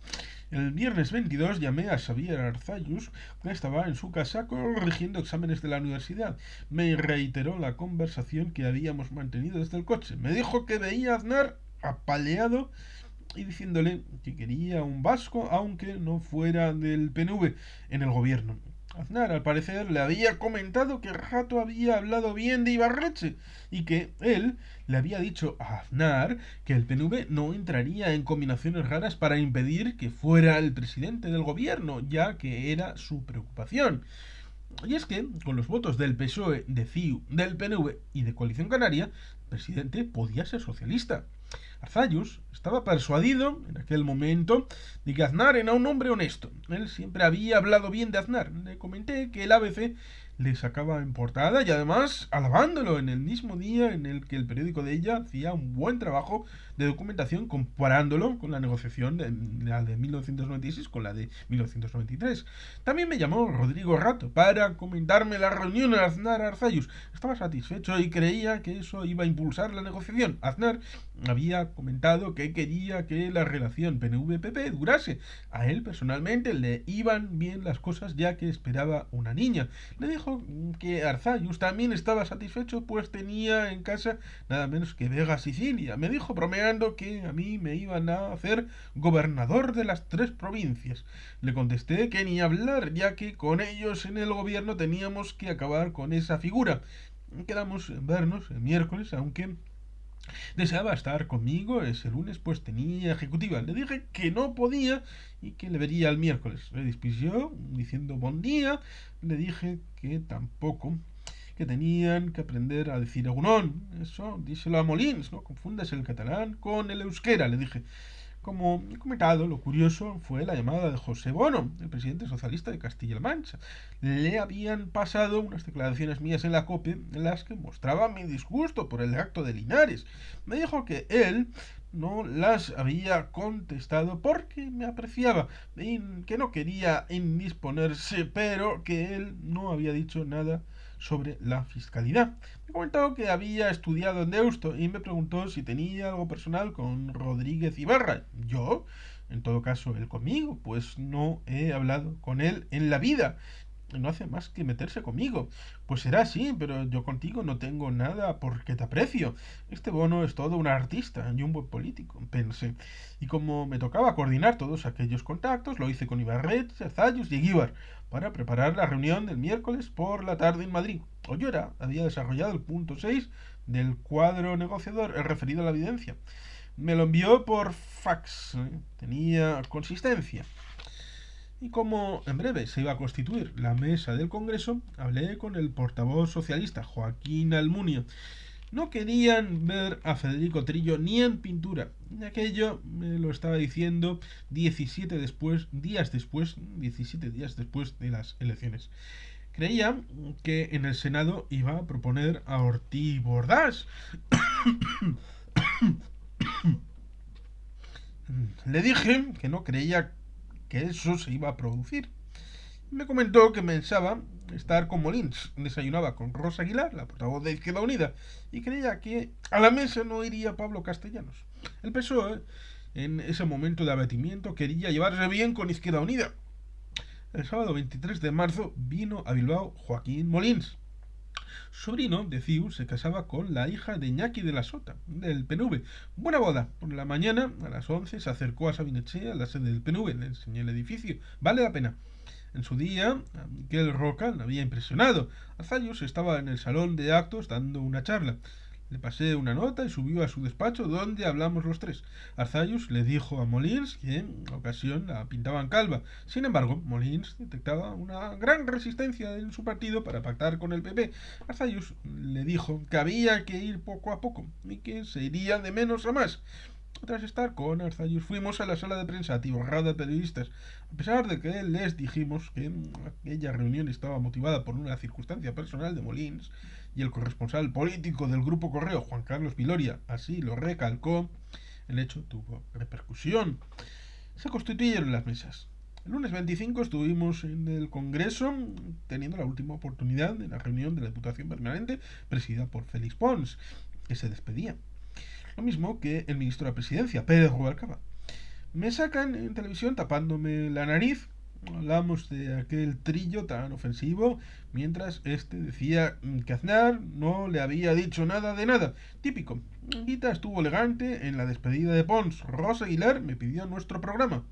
El viernes 22 llamé a Xavier Arzayus, que estaba en su casa corrigiendo exámenes de la universidad. Me reiteró la conversación que habíamos mantenido desde el coche. Me dijo que veía a Aznar apaleado y diciéndole que quería un vasco aunque no fuera del PNV en el gobierno. Aznar, al parecer, le había comentado que Rato había hablado bien de Ibarreche y que él le había dicho a Aznar que el PNV no entraría en combinaciones raras para impedir que fuera el presidente del gobierno, ya que era su preocupación. Y es que, con los votos del PSOE, de CiU, del PNV y de Coalición Canaria, el presidente podía ser socialista. Arzayus estaba persuadido en aquel momento de que Aznar era un hombre honesto. Él siempre había hablado bien de Aznar. Le comenté que el ABC le sacaba en portada y además alabándolo en el mismo día en el que el periódico de ella hacía un buen trabajo de documentación comparándolo con la negociación de la de 1996 con la de 1993. También me llamó Rodrigo Rato para comentarme la reunión de Aznar-Arzayus. Estaba satisfecho y creía que eso iba a impulsar la negociación. Aznar había comentado que quería que la relación PNV-PP durase. A él personalmente le iban bien las cosas ya que esperaba una niña. Le dijo que Arzayus también estaba satisfecho pues tenía en casa nada menos que Vega Sicilia. Me dijo bromeando que a mí me iban a hacer gobernador de las 3 provincias. Le contesté que ni hablar ya que con ellos en el gobierno teníamos que acabar con esa figura. Quedamos en vernos el miércoles, aunque deseaba estar conmigo ese lunes, pues tenía ejecutiva. Le dije que no podía y que le vería el miércoles. Le despidió diciendo buen día. Le dije que tampoco, que tenían que aprender a decir egunon. Eso, díselo a Molins, no confundas el catalán con el euskera, le dije. Como he comentado, lo curioso fue la llamada de José Bono, el presidente socialista de Castilla-La Mancha. Le habían pasado unas declaraciones mías en la COPE en las que mostraba mi disgusto por el acto de Linares. Me dijo que él no las había contestado porque me apreciaba y que no quería indisponerse, pero que él no había dicho nada sobre la fiscalidad. Me comentó que había estudiado en Deusto y me preguntó si tenía algo personal con Rodríguez Ibarra. Yo, en todo caso, él conmigo, pues no he hablado con él en la vida. No hace más que meterse conmigo. Pues será así, pero yo contigo no tengo nada porque te aprecio. Este Bono es todo un artista y un buen político, pensé. Y como me tocaba coordinar todos aquellos contactos, lo hice con Ibarret, Arzayus y Eguíbar para preparar la reunión del miércoles por la tarde en Madrid. Ollora había desarrollado el punto 6 del cuadro negociador, el referido a la evidencia. Me lo envió por fax. Tenía consistencia. Y como en breve se iba a constituir la mesa del Congreso, hablé con el portavoz socialista Joaquín Almunia. No querían ver a Federico Trillo ni en pintura. Aquello me lo estaba diciendo 17 días después de las elecciones. Creía que en el Senado iba a proponer a Ortiz Bordás. Le dije que no creía que eso se iba a producir. Me comentó que pensaba estar con Molins. Desayunaba con Rosa Aguilar, la portavoz de Izquierda Unida, y creía que a la mesa no iría Pablo Castellanos. El PSOE, en ese momento de abatimiento, quería llevarse bien con Izquierda Unida. El sábado 23 de marzo vino a Bilbao Joaquín Molins. Sobrino de Ciu se casaba con la hija de Iñaki de la Sota, del PNV. Buena boda. Por la mañana, a las 11, se acercó a Sabinechea, la sede del PNV. Le enseñé el edificio. Vale la pena. En su día, a Miquel Roca le había impresionado. Arzallus estaba en el salón de actos dando una charla. Le pasé una nota y subió a su despacho donde hablamos los tres. Arzallus le dijo a Molins que en ocasión la pintaban calva. Sin embargo, Molins detectaba una gran resistencia en su partido para pactar con el PP. Arzallus le dijo que había que ir poco a poco y que se iría de menos a más. Tras estar con Arzallus fuimos a la sala de prensa atiborrada de periodistas. A pesar de que les dijimos que aquella reunión estaba motivada por una circunstancia personal de Molins y el corresponsal político del Grupo Correo, Juan Carlos Viloria, así lo recalcó, el hecho tuvo repercusión. Se constituyeron las mesas. El lunes 25 estuvimos en el Congreso teniendo la última oportunidad en la reunión de la Diputación Permanente presidida por Félix Pons, que se despedía. Lo mismo que el ministro de la Presidencia, Pérez Rubalcaba. Me sacan en televisión tapándome la nariz. Hablamos de aquel trillo tan ofensivo, mientras este decía que Aznar no le había dicho nada de nada. Típico. Guita estuvo elegante en la despedida de Pons. Rosa Aguilar me pidió nuestro programa.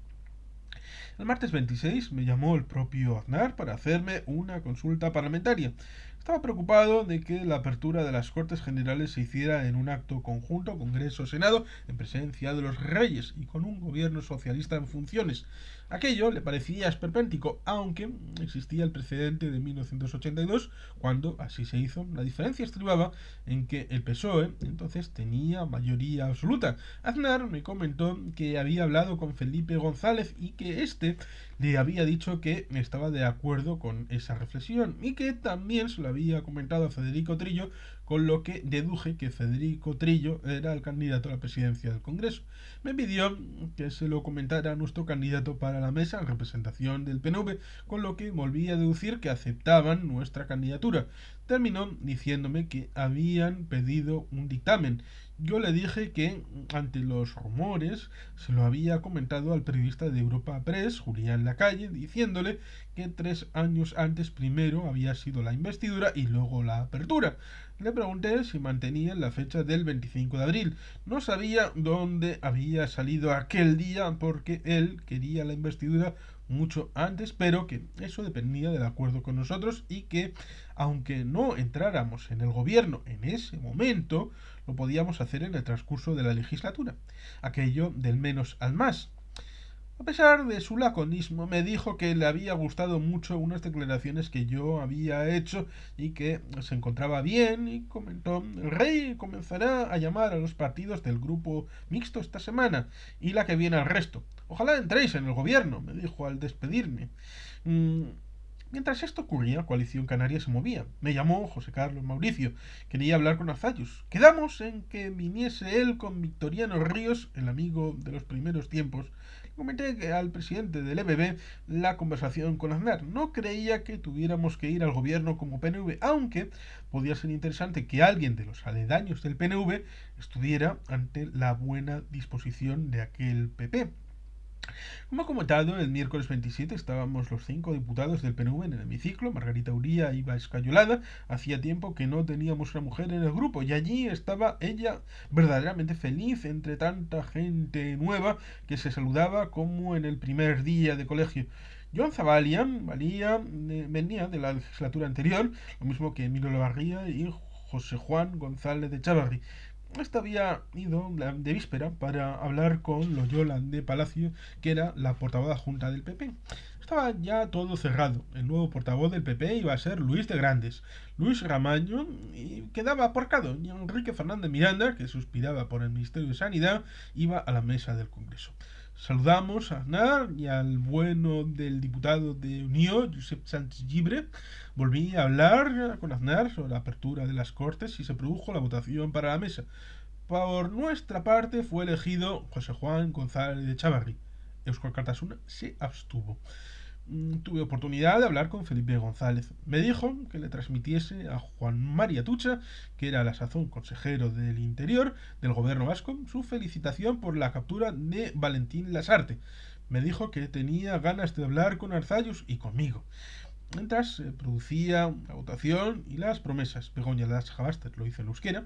El martes 26 me llamó el propio Aznar para hacerme una consulta parlamentaria. Estaba preocupado de que la apertura de las Cortes Generales se hiciera en un acto conjunto, Congreso-Senado, en presencia de los reyes y con un gobierno socialista en funciones. Aquello le parecía esperpéntico, aunque existía el precedente de 1982, cuando así se hizo. La diferencia estribaba en que el PSOE entonces tenía mayoría absoluta. Aznar me comentó que había hablado con Felipe González y que éste le había dicho que estaba de acuerdo con esa reflexión y que también se lo había comentado a Federico Trillo, con lo que deduje que Federico Trillo era el candidato a la presidencia del Congreso. Me pidió que se lo comentara a nuestro candidato para la mesa en representación del PNV, con lo que volví a deducir que aceptaban nuestra candidatura. Terminó diciéndome que habían pedido un dictamen. Yo le dije que, ante los rumores, se lo había comentado al periodista de Europa Press, Julián Lacalle, diciéndole que 3 años antes primero había sido la investidura y luego la apertura. Le pregunté si mantenía la fecha del 25 de abril. No sabía dónde había salido aquel día porque él quería la investidura mucho antes, pero que eso dependía del acuerdo con nosotros y que, aunque no entráramos en el gobierno en ese momento, lo podíamos hacer en el transcurso de la legislatura. Aquello del menos al más. A pesar de su laconismo, me dijo que le había gustado mucho unas declaraciones que yo había hecho y que se encontraba bien y comentó: el rey comenzará a llamar a los partidos del grupo mixto esta semana y la que viene al resto. Ojalá entréis en el gobierno, me dijo al despedirme. Mientras esto ocurría, Coalición Canaria se movía. Me llamó José Carlos Mauricio. Quería hablar con Arzallus. Quedamos en que viniese él con Victoriano Ríos, el amigo de los primeros tiempos. Le comenté al presidente del EBB la conversación con Aznar. No creía que tuviéramos que ir al gobierno como PNV, aunque podía ser interesante que alguien de los aledaños del PNV estuviera ante la buena disposición de aquel PP. Como he comentado, el miércoles 27 estábamos los 5 diputados del PNV en el hemiciclo. Margarita Uría iba escayolada. Hacía tiempo que no teníamos una mujer en el grupo y allí estaba ella verdaderamente feliz entre tanta gente nueva que se saludaba como en el primer día de colegio. Joan Zabalia venía de la legislatura anterior, lo mismo que Emilio Lavarría y José Juan González de Chavarri. Esta había ido de víspera para hablar con Loyola de Palacio, que era la portavoz adjunta del PP. Estaba ya todo cerrado. El nuevo portavoz del PP iba a ser Luis de Grandes. Luis Ramaño quedaba aparcado y Enrique Fernández Miranda, que suspiraba por el Ministerio de Sanidad, iba a la mesa del Congreso. Saludamos a Aznar y al bueno del diputado de Unió, Josep Sánchez Llibre. Volví a hablar con Aznar sobre la apertura de las Cortes y se produjo la votación para la mesa. Por nuestra parte fue elegido José Juan González de Chavarri. Eusko Alkartasuna se abstuvo. Tuve oportunidad de hablar con Felipe González. Me dijo que le transmitiese a Juan María Tucha, que era a la sazón consejero del Interior del gobierno vasco, su felicitación por la captura de Valentín Lasarte. Me dijo que tenía ganas de hablar con Arzallus y conmigo. Mientras se producía la votación y las promesas, Begoña Lasjabastas lo hizo en euskera,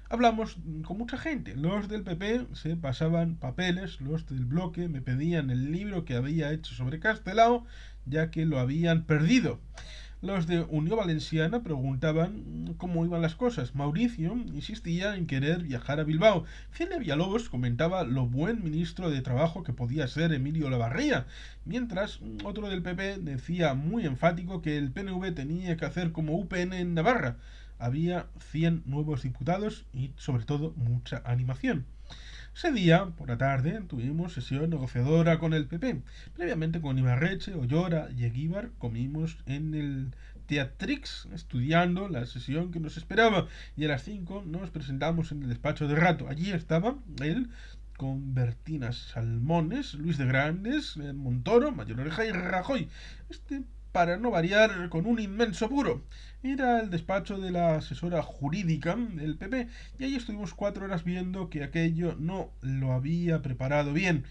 hablamos con mucha gente. Los del PP se pasaban papeles, los del bloque me pedían el libro que había hecho sobre Castelao, ya que lo habían perdido. Los de Unión Valenciana preguntaban cómo iban las cosas. Mauricio insistía en querer viajar a Bilbao. Celia Villalobos comentaba lo buen ministro de Trabajo que podía ser Emilio Olavarría, mientras otro del PP decía muy enfático que el PNV tenía que hacer como UPN en Navarra. Había 100 nuevos diputados y sobre todo mucha animación. Ese día, por la tarde, tuvimos sesión negociadora con el PP. Previamente con Ibarretxe, Ollora y Eguíbar comimos en el Teatrix estudiando la sesión que nos esperaba y a las 5 nos presentamos en el despacho de Rato. Allí estaba él con Bertina Salmones, Luis de Grandes, Montoro, Mayor Oreja y Rajoy. Para no variar, con un inmenso puro. Era el despacho de la asesora jurídica del PP y ahí estuvimos 4 horas viendo que aquello no lo había preparado bien.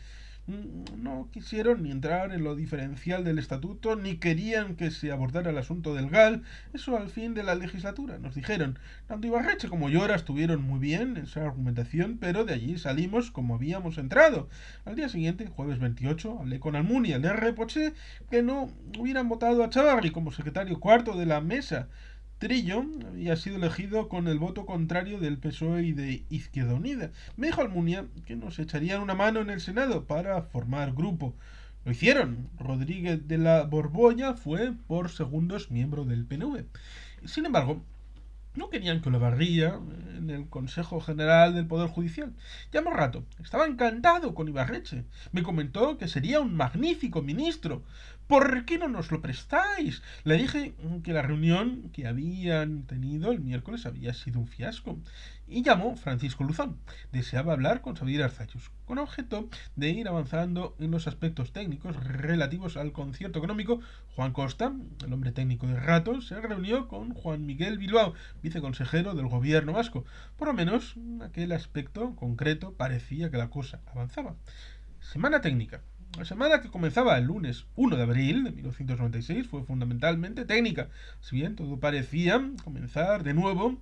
No quisieron ni entrar en lo diferencial del estatuto, ni querían que se abordara el asunto del GAL, eso al fin de la legislatura, nos dijeron. Tanto Ibarretxe como Llora estuvieron muy bien en esa argumentación, pero de allí salimos como habíamos entrado. Al día siguiente, jueves 28, hablé con Almunia, le reproché que no hubieran votado a Chavarri como secretario cuarto de la mesa. Trillo había sido elegido con el voto contrario del PSOE y de Izquierda Unida. Me dijo Almunia que nos echarían una mano en el Senado para formar grupo. Lo hicieron. Rodríguez de la Borbolla fue por segundos miembro del PNV. Sin embargo, no querían que lo barría en el Consejo General del Poder Judicial. Llamó Rato. Estaba encantado con Ibarretxe. Me comentó que sería un magnífico ministro. ¿Por qué no nos lo prestáis? Le dije que la reunión que habían tenido el miércoles había sido un fiasco. Y llamó Francisco Luzón. Deseaba hablar con Xavier Arzallus, con objeto de ir avanzando en los aspectos técnicos relativos al concierto económico. Juan Costa, el hombre técnico de Rato, se reunió con Juan Miguel Bilbao, viceconsejero del gobierno vasco. Por lo menos, en aquel aspecto concreto parecía que la cosa avanzaba. Semana técnica. La semana que comenzaba el lunes 1 de abril de 1996 fue fundamentalmente técnica. Si bien todo parecía comenzar de nuevo,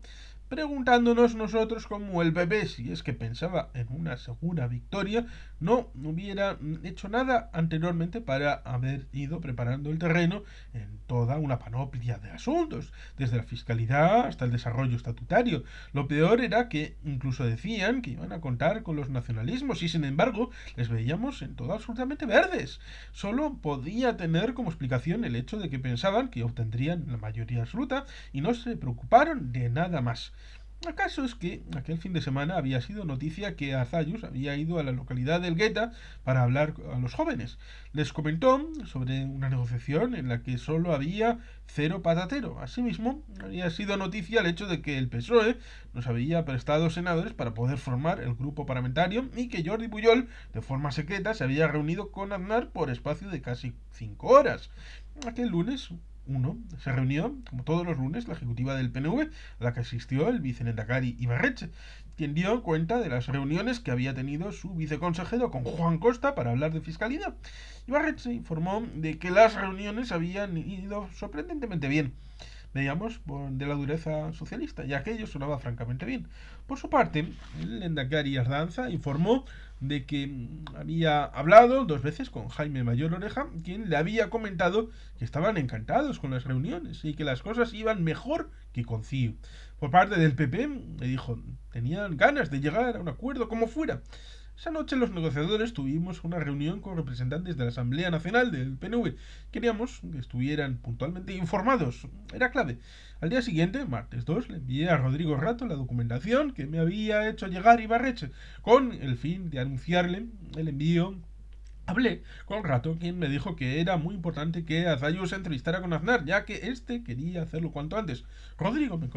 preguntándonos nosotros como el PP, si es que pensaba en una segura victoria, no hubiera hecho nada anteriormente para haber ido preparando el terreno en toda una panoplia de asuntos, desde la fiscalidad hasta el desarrollo estatutario. Lo peor era que incluso decían que iban a contar con los nacionalismos y sin embargo les veíamos en todo absolutamente verdes. Solo podía tener como explicación el hecho de que pensaban que obtendrían la mayoría absoluta y no se preocuparon de nada más. El caso es que aquel fin de semana había sido noticia que Arzallus había ido a la localidad del Gueta para hablar a los jóvenes. Les comentó sobre una negociación en la que solo había cero patatero. Asimismo, había sido noticia el hecho de que el PSOE nos había prestado senadores para poder formar el grupo parlamentario y que Jordi Pujol, de forma secreta, se había reunido con Aznar por espacio de casi 5 horas. Aquel lunes se reunió, como todos los lunes, la ejecutiva del PNV, a la que asistió el vicelendakari Ibarretxe, quien dio cuenta de las reuniones que había tenido su viceconsejero con Juan Costa para hablar de fiscalidad. Ibarretxe informó de que las reuniones habían ido sorprendentemente bien. Veíamos de la dureza socialista, y aquello sonaba francamente bien. Por su parte, el Lehendakari Ardanza informó de que había hablado 2 veces con Jaime Mayor Oreja, quien le había comentado que estaban encantados con las reuniones y que las cosas iban mejor que con CIO. Por parte del PP, le dijo, tenían ganas de llegar a un acuerdo como fuera. Esa noche los negociadores tuvimos una reunión con representantes de la Asamblea Nacional del PNV. Queríamos que estuvieran puntualmente informados. Era clave. Al día siguiente, martes 2, le envié a Rodrigo Rato la documentación que me había hecho llegar Ibarretxe, con el fin de anunciarle el envío Hablé con Rato, quien me dijo que era muy importante que Arzayus se entrevistara con Aznar, ya que éste quería hacerlo cuanto antes. Rodrigo me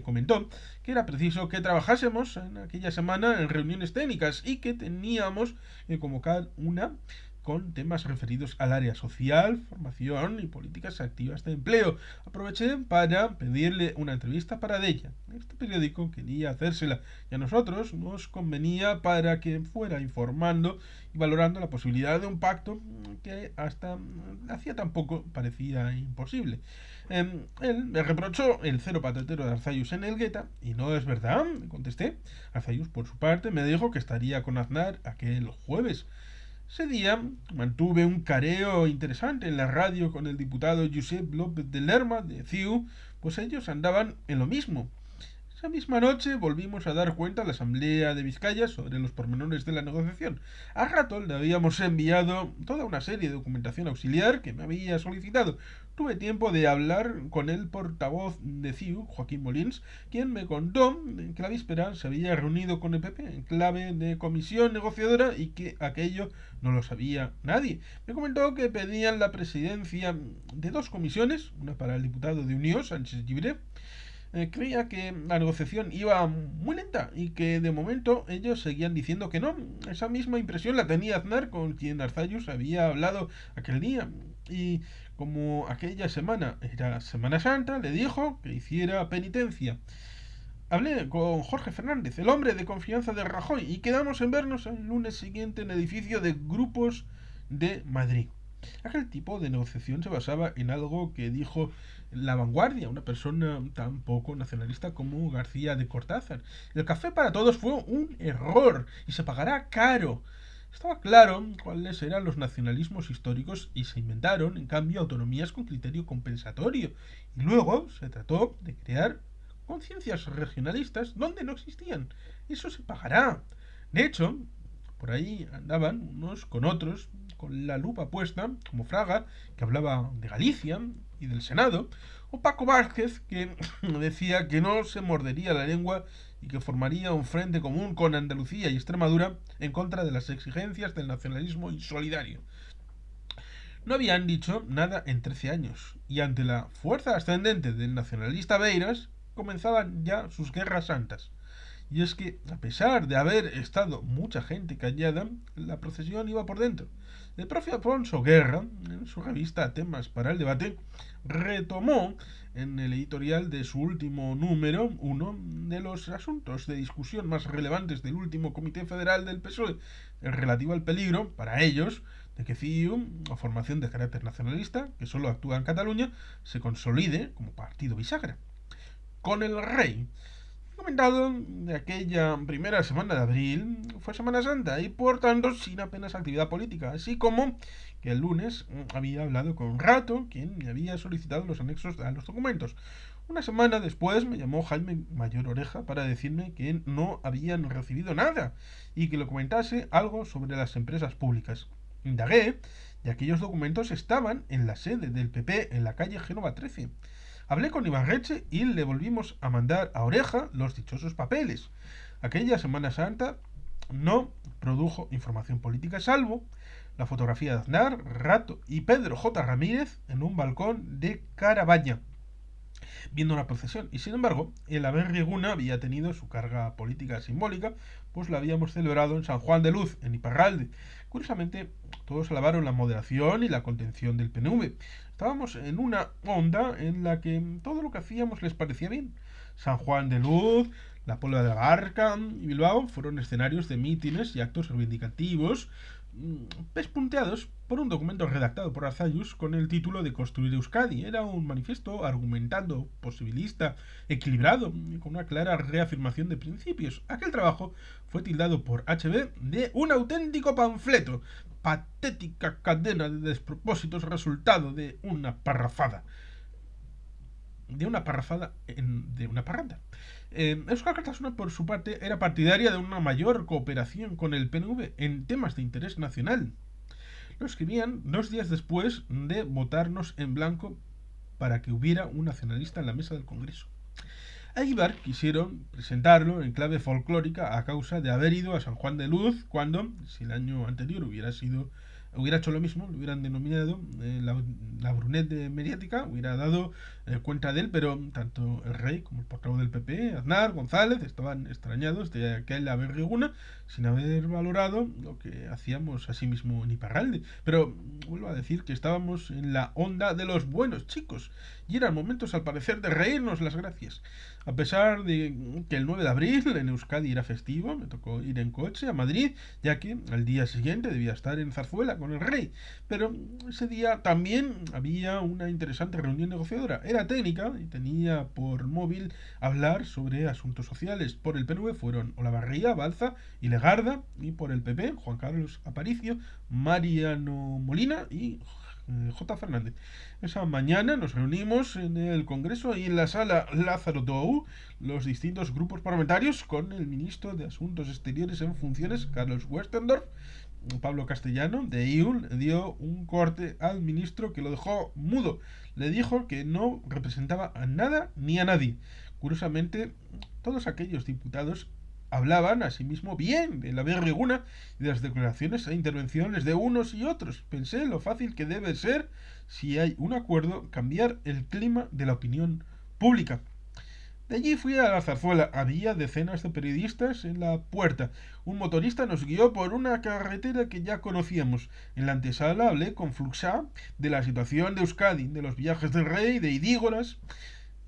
comentó que era preciso que trabajásemos en aquella semana en reuniones técnicas y que teníamos que convocar una con temas referidos al área social, formación y políticas activas de empleo. Aproveché para pedirle una entrevista para ella. Este periódico quería hacérsela y a nosotros nos convenía para que fuera informando y valorando la posibilidad de un pacto que hasta hacía tampoco parecía imposible. Él me reprochó el cero patatero de Arzayus en Elgueta, y no es verdad, me contesté. Arzayus, por su parte, me dijo que estaría con Aznar aquel jueves. Ese día mantuve un careo interesante en la radio con el diputado Josep López de Lerma de CiU, pues ellos andaban en lo mismo. Esa misma noche volvimos a dar cuenta a la Asamblea de Vizcaya sobre los pormenores de la negociación. A Rato le habíamos enviado toda una serie de documentación auxiliar que me había solicitado. Tuve tiempo de hablar con el portavoz de CiU, Joaquín Molins, quien me contó que la víspera se había reunido con el PP en clave de comisión negociadora y que aquello no lo sabía nadie. Me comentó que pedían la presidencia de dos comisiones, una para el diputado de Unió, Sánchez Llibre. Creía que la negociación iba muy lenta y que de momento ellos seguían diciendo que no. Esa misma impresión la tenía Aznar, con quien Arzayus había hablado aquel día. Y como aquella semana era Semana Santa, le dijo que hiciera penitencia. Hablé con Jorge Fernández, el hombre de confianza de Rajoy, y quedamos en vernos el lunes siguiente en el edificio de Grupos de Madrid. Aquel tipo de negociación se basaba en algo que dijo La Vanguardia, una persona tan poco nacionalista como García de Cortázar. El café para todos fue un error y se pagará caro. Estaba claro cuáles eran los nacionalismos históricos y se inventaron, en cambio, autonomías con criterio compensatorio. Y luego se trató de crear conciencias regionalistas donde no existían. Eso se pagará. De hecho, por ahí andaban unos con otros, con la lupa puesta, como Fraga, que hablaba de Galicia y del Senado, o Paco Vázquez, que decía que no se mordería la lengua y que formaría un frente común con Andalucía y Extremadura en contra de las exigencias del nacionalismo insolidario. No habían dicho nada en 13 años, y ante la fuerza ascendente del nacionalista Beiras, comenzaban ya sus guerras santas. Y es que, a pesar de haber estado mucha gente callada, la procesión iba por dentro. El propio Alfonso Guerra, en su revista Temas para el Debate, retomó en el editorial de su último número uno de los asuntos de discusión más relevantes del último Comité Federal del PSOE, el relativo al peligro, para ellos, de que CiU, o formación de carácter nacionalista, que solo actúa en Cataluña, se consolide como partido bisagra. Con el rey, comentado de aquella primera semana de abril, fue Semana Santa y por tanto sin apenas actividad política, así como que el lunes había hablado con Rato, quien me había solicitado los anexos a los documentos. Una semana después me llamó Jaime Mayor Oreja para decirme que no habían recibido nada y que lo comentase algo sobre las empresas públicas. Indagué y aquellos documentos estaban en la sede del PP en la calle Génova 13. Hablé con Ibarreche y le volvimos a mandar a Oreja los dichosos papeles. Aquella Semana Santa no produjo información política, salvo la fotografía de Aznar, Rato y Pedro J. Ramírez en un balcón de Carabaña, viendo una procesión. Y sin embargo, el Aberri-Eguna había tenido su carga política simbólica, pues la habíamos celebrado en San Juan de Luz, en Iparralde. Curiosamente, todos alabaron la moderación y la contención del PNV. Estábamos en una onda en la que todo lo que hacíamos les parecía bien. San Juan de Luz, la Puebla de la Barca y Bilbao fueron escenarios de mítines y actos reivindicativos pespunteados por un documento redactado por Arzayus con el título de Construir Euskadi. Era un manifiesto argumentando, posibilista, equilibrado y con una clara reafirmación de principios. Aquel trabajo fue tildado por HB de un auténtico panfleto, patética cadena de despropósitos resultado de una parranda. Euskal Kartasuna, por su parte, era partidaria de una mayor cooperación con el PNV en temas de interés nacional. Lo escribían 2 días después de votarnos en blanco para que hubiera un nacionalista en la mesa del Congreso. A Ibar quisieron presentarlo en clave folclórica a causa de haber ido a San Juan de Luz cuando, si el año anterior hubiera sido hubiera hecho lo mismo, lo hubieran denominado la Brunet mediática, hubiera dado cuenta de él, pero tanto el rey como el portavoz del PP, Aznar, González, estaban extrañados de aquella berriguna sin haber valorado lo que hacíamos a sí mismo en Iparralde. Pero vuelvo a decir que estábamos en la onda de los buenos chicos y eran momentos al parecer de reírnos las gracias. A pesar de que el 9 de abril en Euskadi era festivo, me tocó ir en coche a Madrid, ya que al día siguiente debía estar en Zarzuela con el rey. Pero ese día también había una interesante reunión negociadora. Era técnica y tenía por móvil hablar sobre asuntos sociales. Por el PNV fueron Olavarría, Balza y Legarda, y por el PP Juan Carlos Aparicio, Mariano Molina y J. Fernández. Esa mañana nos reunimos en el Congreso y en la sala Lázaro Dou, los distintos grupos parlamentarios, con el ministro de Asuntos Exteriores en funciones, Carlos Westendorf. Pablo Castellano, de IUL, dio un corte al ministro que lo dejó mudo. Le dijo que no representaba a nada ni a nadie. Curiosamente, todos aquellos diputados hablaban asimismo bien de la berriguna y de las declaraciones e intervenciones de unos y otros. Pensé lo fácil que debe ser, si hay un acuerdo, cambiar el clima de la opinión pública. De allí fui a la zarzuela. Había decenas de periodistas en la puerta. Un motorista nos guió por una carretera que ya conocíamos. En la antesala hablé con Fluxá de la situación de Euskadi, de los viajes del rey, de Idígoras.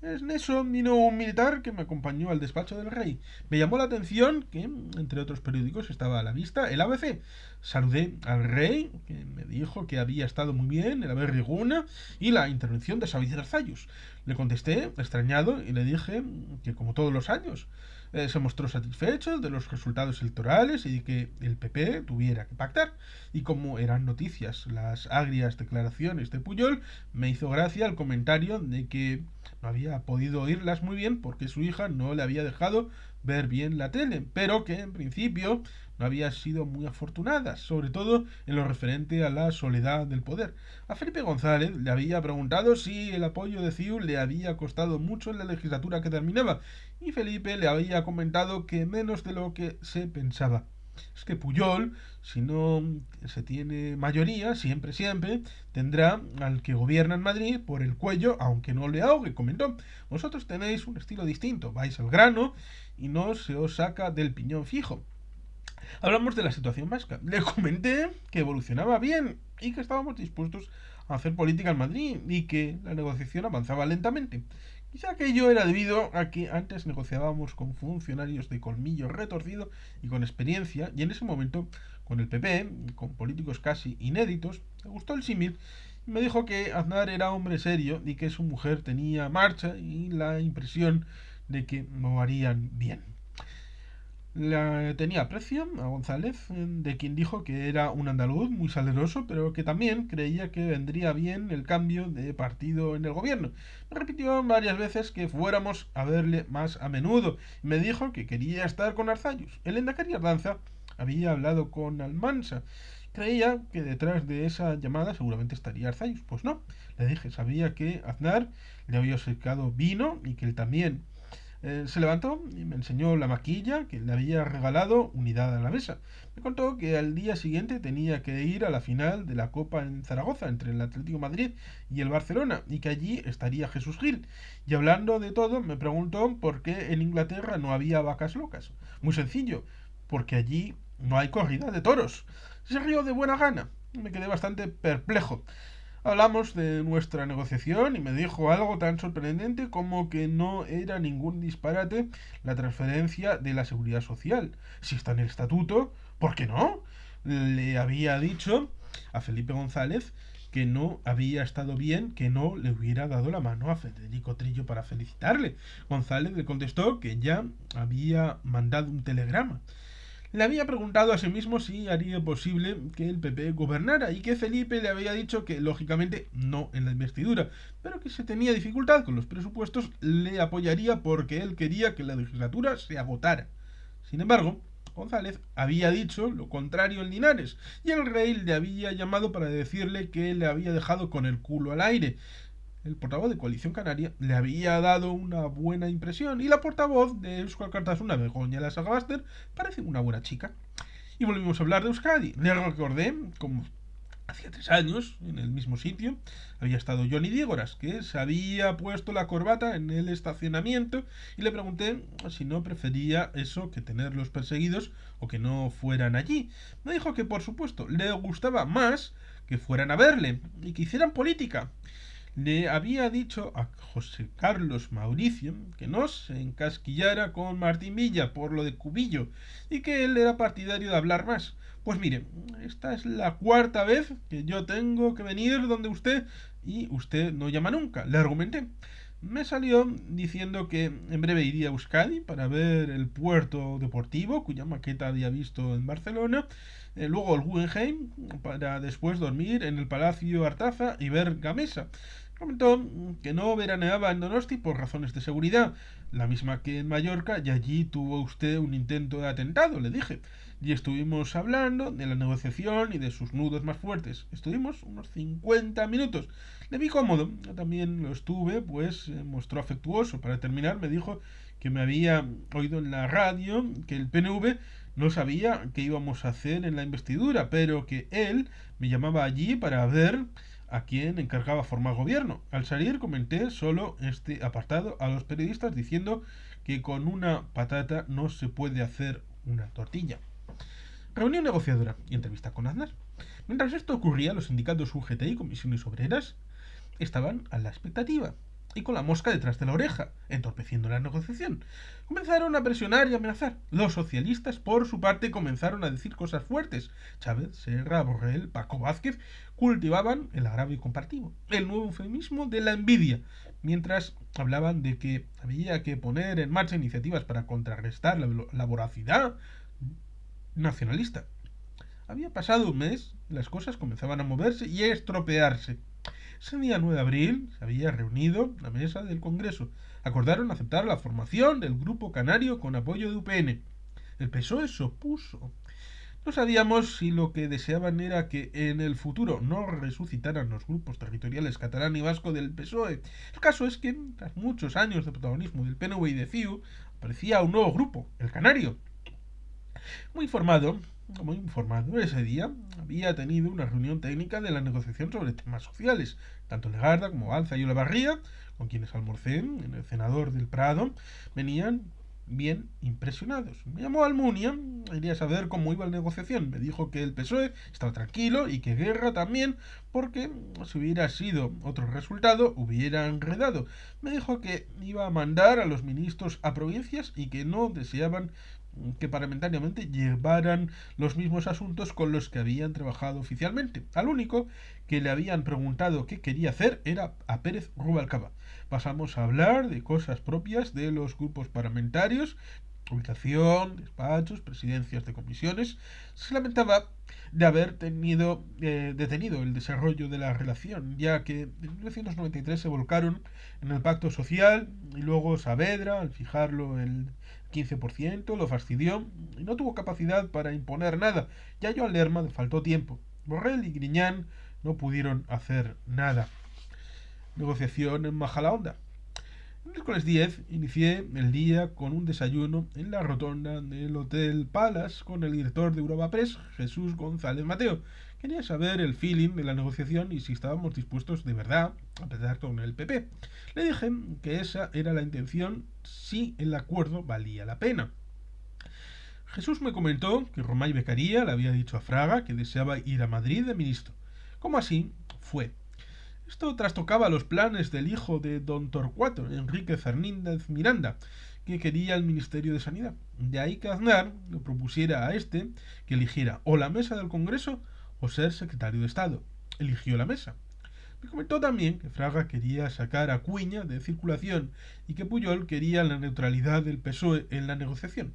En eso vino un militar que me acompañó al despacho del rey. Me llamó la atención que, entre otros periódicos, estaba a la vista el ABC. Saludé al rey, que me dijo que había estado muy bien el haber Riguna y la intervención de Xavier Arzallus. Le contesté, extrañado, y le dije que, como todos los años, se mostró satisfecho de los resultados electorales y de que el PP tuviera que pactar. Y como eran noticias las agrias declaraciones de Puyol, me hizo gracia el comentario de que no había podido oírlas muy bien porque su hija no le había dejado ver bien la tele, pero que en principio no había sido muy afortunada, sobre todo en lo referente a la soledad del poder. A Felipe González le había preguntado si el apoyo de CiU le había costado mucho en la legislatura que terminaba, y Felipe le había comentado que menos de lo que se pensaba. Es que Puyol, si no se tiene mayoría, siempre tendrá al que gobierna en Madrid por el cuello, aunque no le ahogue, comentó. Vosotros tenéis un estilo distinto, vais al grano y no se os saca del piñón fijo. Hablamos de la situación vasca. Le comenté que evolucionaba bien y que estábamos dispuestos a hacer política en Madrid y que la negociación avanzaba lentamente. Quizá aquello era debido a que antes negociábamos con funcionarios de colmillo retorcido y con experiencia, y en ese momento con el PP, con políticos casi inéditos. Me gustó el símil y me dijo que Aznar era hombre serio y que su mujer tenía marcha y la impresión de que lo harían bien. Tenía aprecio a González, de quien dijo que era un andaluz muy saleroso, pero que también creía que vendría bien el cambio de partido en el gobierno. Me repitió varias veces que fuéramos a verle más a menudo y me dijo que quería estar con Arzallus. El Endacari Ardanza había hablado con Almansa. Creía que detrás de esa llamada seguramente estaría Arzallus. Pues no, le dije, sabía que Aznar le había secado vino y que él también. Se levantó y me enseñó la maquilla que le había regalado unidad a la mesa. Me contó que al día siguiente tenía que ir a la final de la Copa en Zaragoza entre el Atlético de Madrid y el Barcelona y que allí estaría Jesús Gil. Y hablando de todo, me preguntó por qué en Inglaterra no había vacas locas. Muy sencillo, porque allí no hay corrida de toros. Se rió de buena gana. Me quedé bastante perplejo. Hablamos de nuestra negociación y me dijo algo tan sorprendente como que no era ningún disparate la transferencia de la seguridad social. Si está en el estatuto, ¿por qué no? Le había dicho a Felipe González que no había estado bien que no le hubiera dado la mano a Federico Trillo para felicitarle. González le contestó que ya había mandado un telegrama. Le había preguntado a sí mismo si haría posible que el PP gobernara y que Felipe le había dicho que lógicamente no en la investidura, pero que si tenía dificultad con los presupuestos le apoyaría porque él quería que la legislatura se agotara. Sin embargo, González había dicho lo contrario en Linares y el rey le había llamado para decirle que le había dejado con el culo al aire. El portavoz de Coalición Canaria le había dado una buena impresión y la portavoz de Euskal Kartasuna, Begoña Lasagabaster, parece una buena chica. Y volvimos a hablar de Euskadi. Le recordé, como hacía 3 años, en el mismo sitio, había estado Johnny Dígoras, que se había puesto la corbata en el estacionamiento y le pregunté si no prefería eso que tenerlos perseguidos o que no fueran allí. Me dijo que por supuesto le gustaba más que fueran a verle y que hicieran política. Le había dicho a José Carlos Mauricio que no se encasquillara con Martín Villa por lo de Cubillo y que él era partidario de hablar más. Pues mire, esta es la cuarta vez que yo tengo que venir donde usted y usted no llama nunca, le argumenté. Me salió diciendo que en breve iría a Euskadi para ver el puerto deportivo, cuya maqueta había visto en Barcelona, luego el Guggenheim, para después dormir en el Palacio Artaza y ver Gamesa. Comentó que no veraneaba en Donosti por razones de seguridad, la misma que en Mallorca, y allí tuvo usted un intento de atentado, le dije. Y estuvimos hablando de la negociación y de sus nudos más fuertes. Estuvimos unos 50 minutos. Le vi cómodo, yo también lo estuve, pues se mostró afectuoso. Para terminar, me dijo que me había oído en la radio que el PNV no sabía qué íbamos a hacer en la investidura, pero que él me llamaba allí para ver a quién encargaba formar gobierno. Al salir comenté solo este apartado a los periodistas diciendo que con una patata no se puede hacer una tortilla. Reunión negociadora y entrevista con Aznar. Mientras esto ocurría, los sindicatos UGT y comisiones obreras estaban a la expectativa y con la mosca detrás de la oreja, entorpeciendo la negociación. Comenzaron a presionar y amenazar. Los socialistas, por su parte, comenzaron a decir cosas fuertes. Chávez, Serra, Borrell, Paco Vázquez cultivaban el agravio compartido, el nuevo eufemismo de la envidia, mientras hablaban de que había que poner en marcha iniciativas para contrarrestar la voracidad nacionalista. Había pasado un mes, las cosas comenzaban a moverse y a estropearse. Ese día 9 de abril se había reunido la mesa del Congreso. Acordaron aceptar la formación del Grupo Canario con apoyo de UPN. El PSOE se opuso. No sabíamos si lo que deseaban era que en el futuro no resucitaran los grupos territoriales catalán y vasco del PSOE. El caso es que, tras muchos años de protagonismo del PNV y de CiU, aparecía un nuevo grupo, el Canario. Muy informado, ese día había tenido una reunión técnica de la negociación sobre temas sociales. Tanto Legarda como Alza y Olavarría, con quienes almorcé en el Senador del Prado, venían bien impresionados. Me llamó Almunia, quería saber cómo iba la negociación. Me dijo que el PSOE estaba tranquilo y que Guerra también, porque si hubiera sido otro resultado, hubiera enredado. Me dijo que iba a mandar a los ministros a provincias y que no deseaban que parlamentariamente llevaran los mismos asuntos con los que habían trabajado oficialmente. Al único que le habían preguntado qué quería hacer era a Pérez Rubalcaba. Pasamos a hablar de cosas propias de los grupos parlamentarios, ubicación, despachos, presidencias de comisiones. Se lamentaba de haber detenido el desarrollo de la relación, ya que en 1993 se volcaron en el pacto social y luego Saavedra, al fijarlo el 15%, lo fastidió y no tuvo capacidad para imponer nada. Ya a Joan Lerma le faltó tiempo. Borrell y Griñán no pudieron hacer nada. Negociación en Majadahonda. El miércoles 10 inicié el día con un desayuno en la rotonda del Hotel Palace con el director de Europa Press, Jesús González Mateo. Quería saber el feeling de la negociación y si estábamos dispuestos de verdad a empezar con el PP. Le dije que esa era la intención si el acuerdo valía la pena. Jesús me comentó que Romay Becaría le había dicho a Fraga que deseaba ir a Madrid de ministro. Como así fue. Esto trastocaba los planes del hijo de don Torcuato, Enrique Fernández Miranda, que quería el Ministerio de Sanidad. De ahí que Aznar le propusiera a este que eligiera o la mesa del Congreso o ser secretario de Estado. Eligió la mesa. Me comentó también que Fraga quería sacar a Cuña de circulación y que Pujol quería la neutralidad del PSOE en la negociación.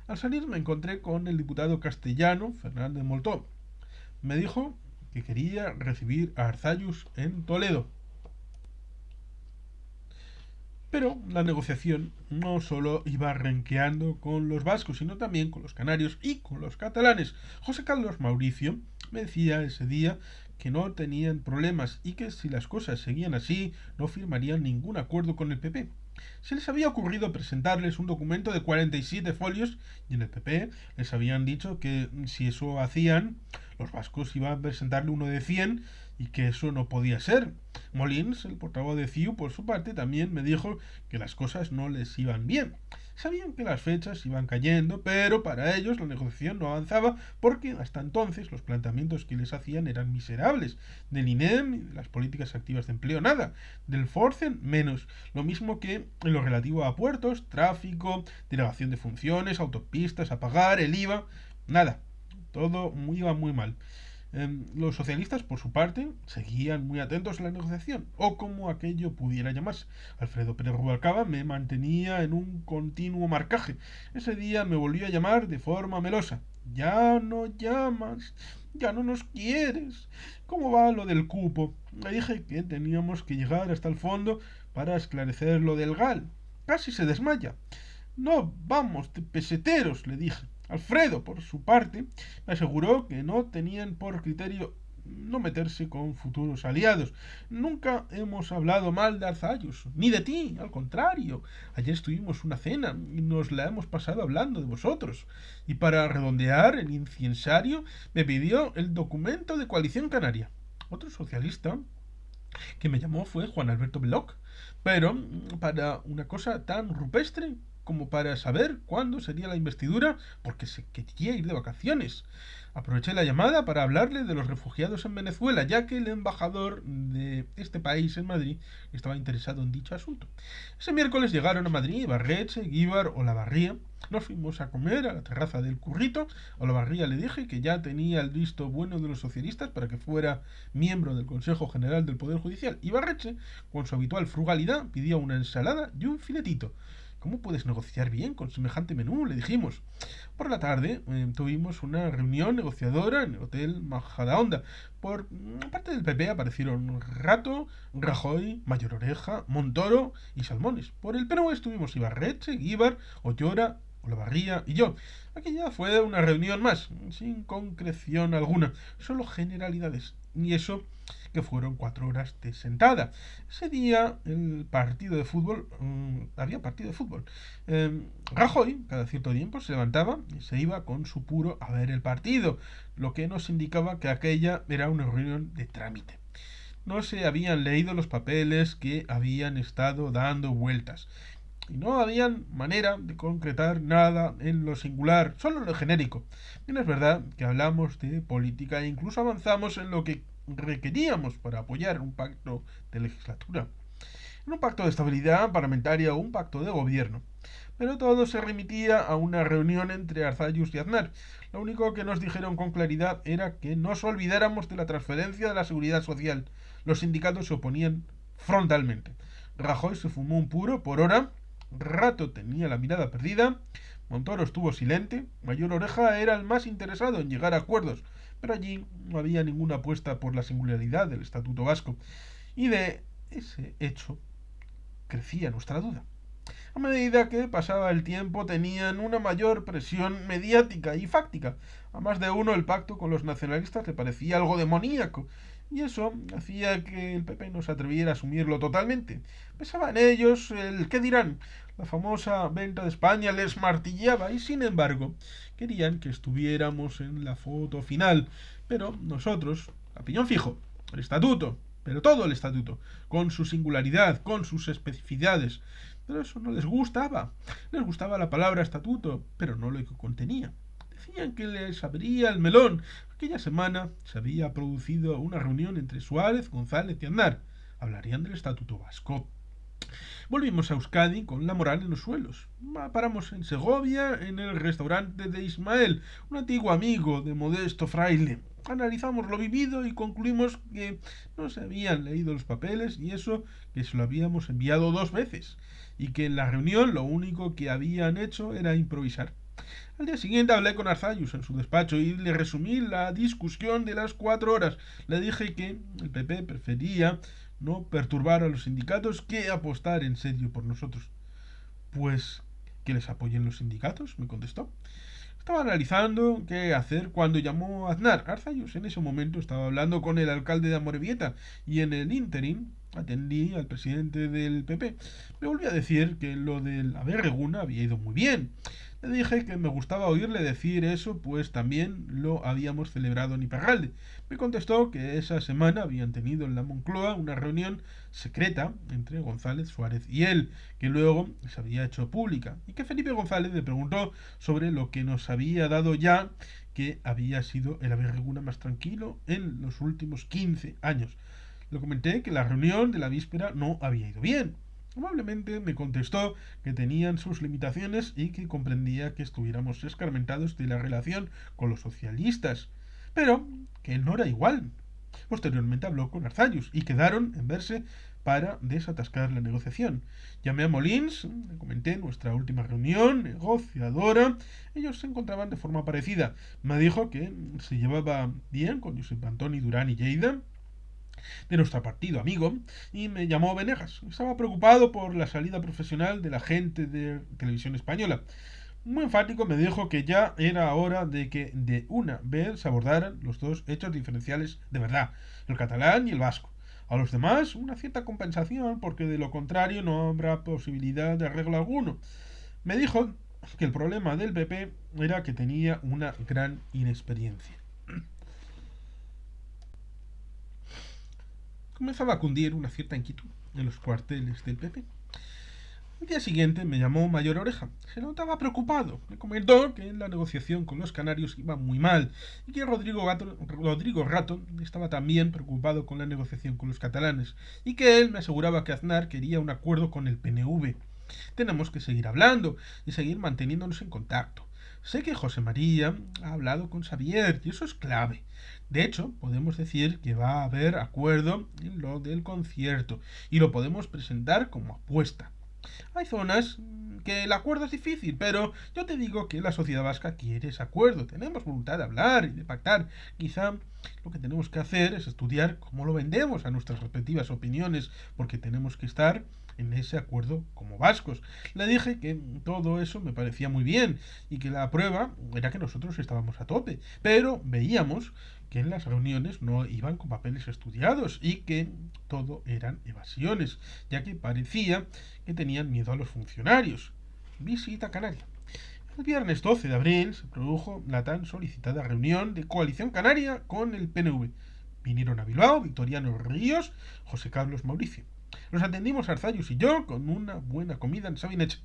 Al salir me encontré con el diputado castellano Fernández Moltó. Me dijo que quería recibir a Arzallus en Toledo. Pero la negociación no solo iba renqueando con los vascos, sino también con los canarios y con los catalanes. José Carlos Mauricio me decía ese día que no tenían problemas y que si las cosas seguían así no firmarían ningún acuerdo con el PP. Se les había ocurrido presentarles un documento de 47 folios y en el PP les habían dicho que si eso hacían los vascos iban a presentarle uno de 100 y que eso no podía ser. Molins, el portavoz de CiU, por su parte, también me dijo que las cosas no les iban bien. Sabían que las fechas iban cayendo, pero para ellos la negociación no avanzaba porque hasta entonces los planteamientos que les hacían eran miserables. Del INEM y de las políticas activas de empleo nada, del Forcen menos. Lo mismo que en lo relativo a puertos, tráfico, delegación de funciones, autopistas, a pagar, el IVA, nada. Todo iba muy mal. Los socialistas, por su parte, seguían muy atentos a la negociación, o como aquello pudiera llamarse. Alfredo Pérez Rubalcaba me mantenía en un continuo marcaje. Ese día me volvió a llamar de forma melosa. Ya no llamas, ya no nos quieres. ¿Cómo va lo del cupo? Le dije que teníamos que llegar hasta el fondo para esclarecer lo del GAL. Casi se desmaya. No vamos de peseteros, le dije. Alfredo, por su parte, me aseguró que no tenían por criterio no meterse con futuros aliados. Nunca hemos hablado mal de Arzayus, ni de ti, al contrario. Ayer estuvimos una cena y nos la hemos pasado hablando de vosotros. Y para redondear el incensario, me pidió el documento de Coalición Canaria. Otro socialista que me llamó fue Juan Alberto Bloch, pero para una cosa tan rupestre como para saber cuándo sería la investidura, porque se quería ir de vacaciones. Aproveché la llamada para hablarle de los refugiados en Venezuela, ya que el embajador de este país en Madrid estaba interesado en dicho asunto. Ese miércoles llegaron a Madrid Barreche, Guíbar, Olavarría. Nos fuimos a comer a la terraza del Currito. A Olavarría le dije que ya tenía el visto bueno de los socialistas para que fuera miembro del Consejo General del Poder Judicial. Y Barreche, con su habitual frugalidad, pidió una ensalada y un filetito. ¿Cómo puedes negociar bien con semejante menú?, le dijimos. Por la tarde tuvimos una reunión negociadora en el Hotel Majadahonda. Por parte del PP aparecieron Rato, Rajoy, Mayor Oreja, Montoro y Salmones. Por el PNV estuvimos Ibarreche, Guíbar, Ollora, Olavarría y yo. Aquella fue una reunión más, sin concreción alguna, solo generalidades. Y eso que fueron 4 horas de sentada. Ese día el partido de fútbol, había partido de fútbol. Rajoy, cada cierto tiempo, se levantaba y se iba con su puro a ver el partido, lo que nos indicaba que aquella era una reunión de trámite. No se habían leído los papeles que habían estado dando vueltas. Y no habían manera de concretar nada en lo singular, solo en lo genérico. Bien, es verdad que hablamos de política e incluso avanzamos en lo que requeríamos para apoyar un pacto de legislatura, en un pacto de estabilidad parlamentaria o un pacto de gobierno. Pero todo se remitía a una reunión entre Arzayus y Aznar. Lo único que nos dijeron con claridad era que no nos olvidáramos de la transferencia de la seguridad social. Los sindicatos se oponían frontalmente. Rajoy se fumó un puro por hora. Rato tenía la mirada perdida. Montoro estuvo silente. Mayor Oreja era el más interesado en llegar a acuerdos, pero allí no había ninguna apuesta por la singularidad del Estatuto Vasco. Y de ese hecho crecía nuestra duda. A medida que pasaba el tiempo tenían una mayor presión mediática y fáctica. A más de uno el pacto con los nacionalistas le parecía algo demoníaco, y eso hacía que el PP no se atreviera a asumirlo totalmente. Pensaba en ellos el qué dirán. La famosa venta de España les martillaba y sin embargo querían que estuviéramos en la foto final. Pero nosotros, a piñón fijo, el estatuto, pero todo el estatuto, con su singularidad, con sus especificidades. Pero eso no les gustaba. Les gustaba la palabra estatuto, pero no lo que contenía. Decían que les abría el melón. Aquella semana se había producido una reunión entre Suárez, González y Aznar. Hablarían del estatuto vasco. Volvimos a Euskadi con la moral en los suelos. Paramos en Segovia, en el restaurante de Ismael, un antiguo amigo de Modesto Fraile. Analizamos lo vivido y concluimos que no se habían leído los papeles y eso que se lo habíamos enviado 2 veces, y que en la reunión lo único que habían hecho era improvisar. Al día siguiente hablé con Arzayus en su despacho y le resumí la discusión de las 4 horas. Le dije que el PP prefería no perturbar a los sindicatos que apostar en serio por nosotros. Pues que les apoyen los sindicatos, me contestó. Estaba analizando qué hacer cuando llamó a Aznar. Arzayus en ese momento estaba hablando con el alcalde de Amorebieta y en el ínterin atendí al presidente del PP. Me volvió a decir que lo del Aberreguna había ido muy bien. Le dije que me gustaba oírle decir eso, pues también lo habíamos celebrado en Iparralde. Me contestó que esa semana habían tenido en la Moncloa una reunión secreta entre González, Suárez y él, que luego se había hecho pública, y que Felipe González le preguntó sobre lo que nos había dado ya, que había sido el Averreguna más tranquilo en los últimos 15 años. Le comenté que la reunión de la víspera no había ido bien. Amablemente me contestó que tenían sus limitaciones y que comprendía que estuviéramos escarmentados de la relación con los socialistas, pero que no era igual. Posteriormente habló con Arzallus y quedaron en verse para desatascar la negociación. Llamé a Molins, le comenté nuestra última reunión negociadora. Ellos se encontraban de forma parecida. Me dijo que se llevaba bien con Josep Antoni Durán y Lleida, de nuestro partido amigo, y me llamó Venegas. Estaba preocupado por la salida profesional de la gente de televisión española. Muy enfático me dijo que ya era hora de que de una vez se abordaran los dos hechos diferenciales de verdad, el catalán y el vasco. A los demás una cierta compensación, porque de lo contrario no habrá posibilidad de arreglo alguno. Me dijo que el problema del PP era que tenía una gran inexperiencia. Comenzaba a cundir una cierta inquietud en los cuarteles del PP. El día siguiente me llamó Mayor Oreja. Se notaba preocupado. Me comentó que la negociación con los canarios iba muy mal y que Rodrigo Rato estaba también preocupado con la negociación con los catalanes y que él me aseguraba que Aznar quería un acuerdo con el PNV. Tenemos que seguir hablando y seguir manteniéndonos en contacto. Sé que José María ha hablado con Xavier y eso es clave. De hecho, podemos decir que va a haber acuerdo en lo del concierto y lo podemos presentar como apuesta. Hay zonas que el acuerdo es difícil, pero yo te digo que la sociedad vasca quiere ese acuerdo. Tenemos voluntad de hablar y de pactar. Quizá lo que tenemos que hacer es estudiar cómo lo vendemos a nuestras respectivas opiniones, porque tenemos que estar en ese acuerdo como vascos. Le dije que todo eso me parecía muy bien y que la prueba era que nosotros estábamos a tope, pero veíamos que en las reuniones no iban con papeles estudiados y que todo eran evasiones, ya que parecía que tenían miedo a los funcionarios. Visita Canaria. El viernes 12 de abril se produjo la tan solicitada reunión de Coalición Canaria con el PNV. Vinieron a Bilbao Victoriano Ríos, José Carlos Mauricio. Los atendimos Arzallus y yo con una buena comida en Sabineche.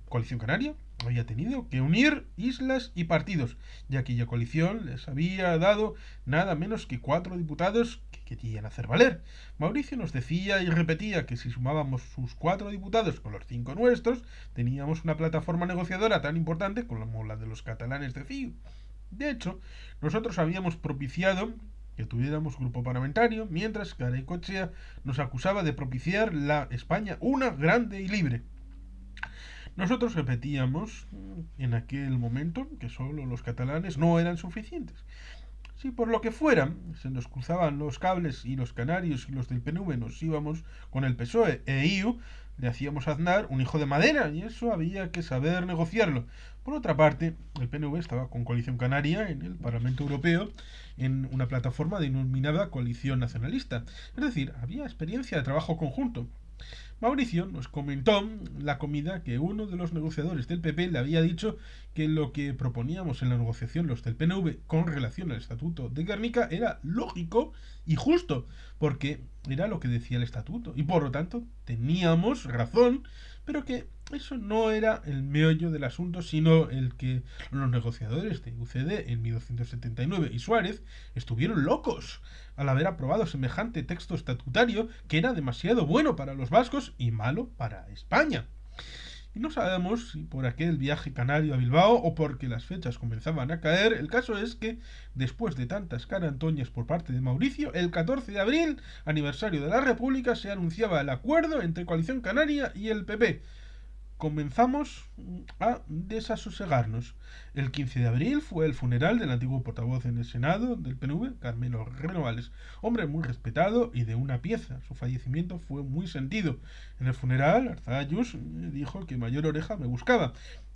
Coalición Canaria había tenido que unir islas y partidos, ya que aquella coalición les había dado nada menos que 4 diputados que querían hacer valer. Mauricio nos decía y repetía que si sumábamos sus 4 diputados con los 5 nuestros, teníamos una plataforma negociadora tan importante como la de los catalanes de CIU. De hecho, nosotros habíamos propiciado que tuviéramos grupo parlamentario, mientras que Garaikoetxea nos acusaba de propiciar la España una grande y libre. Nosotros repetíamos en aquel momento que solo los catalanes no eran suficientes. Si por lo que fuera se nos cruzaban los cables y los canarios y los del PNV nos íbamos con el PSOE e IU, le hacíamos a Aznar un hijo de madera y eso había que saber negociarlo. Por otra parte, el PNV estaba con Coalición Canaria en el Parlamento Europeo en una plataforma denominada Coalición Nacionalista. Es decir, había experiencia de trabajo conjunto. Mauricio nos comentó la comida que uno de los negociadores del PP le había dicho que lo que proponíamos en la negociación los del PNV con relación al Estatuto de Guernica era lógico y justo, porque era lo que decía el Estatuto, y por lo tanto teníamos razón, pero que eso no era el meollo del asunto, sino el que los negociadores de UCD en 1279 y Suárez estuvieron locos al haber aprobado semejante texto estatutario que era demasiado bueno para los vascos y malo para España. Y no sabemos si por aquel viaje canario a Bilbao o porque las fechas comenzaban a caer, el caso es que, después de tantas carantoñas por parte de Mauricio, el 14 de abril, aniversario de la República, se anunciaba el acuerdo entre Coalición Canaria y el PP. Comenzamos a desasosegarnos. El 15 de abril fue el funeral del antiguo portavoz en el Senado del PNV, Carmelo Renovales, hombre muy respetado y de una pieza. Su fallecimiento fue muy sentido. En el funeral, Arzayus dijo que Mayor Oreja me buscaba.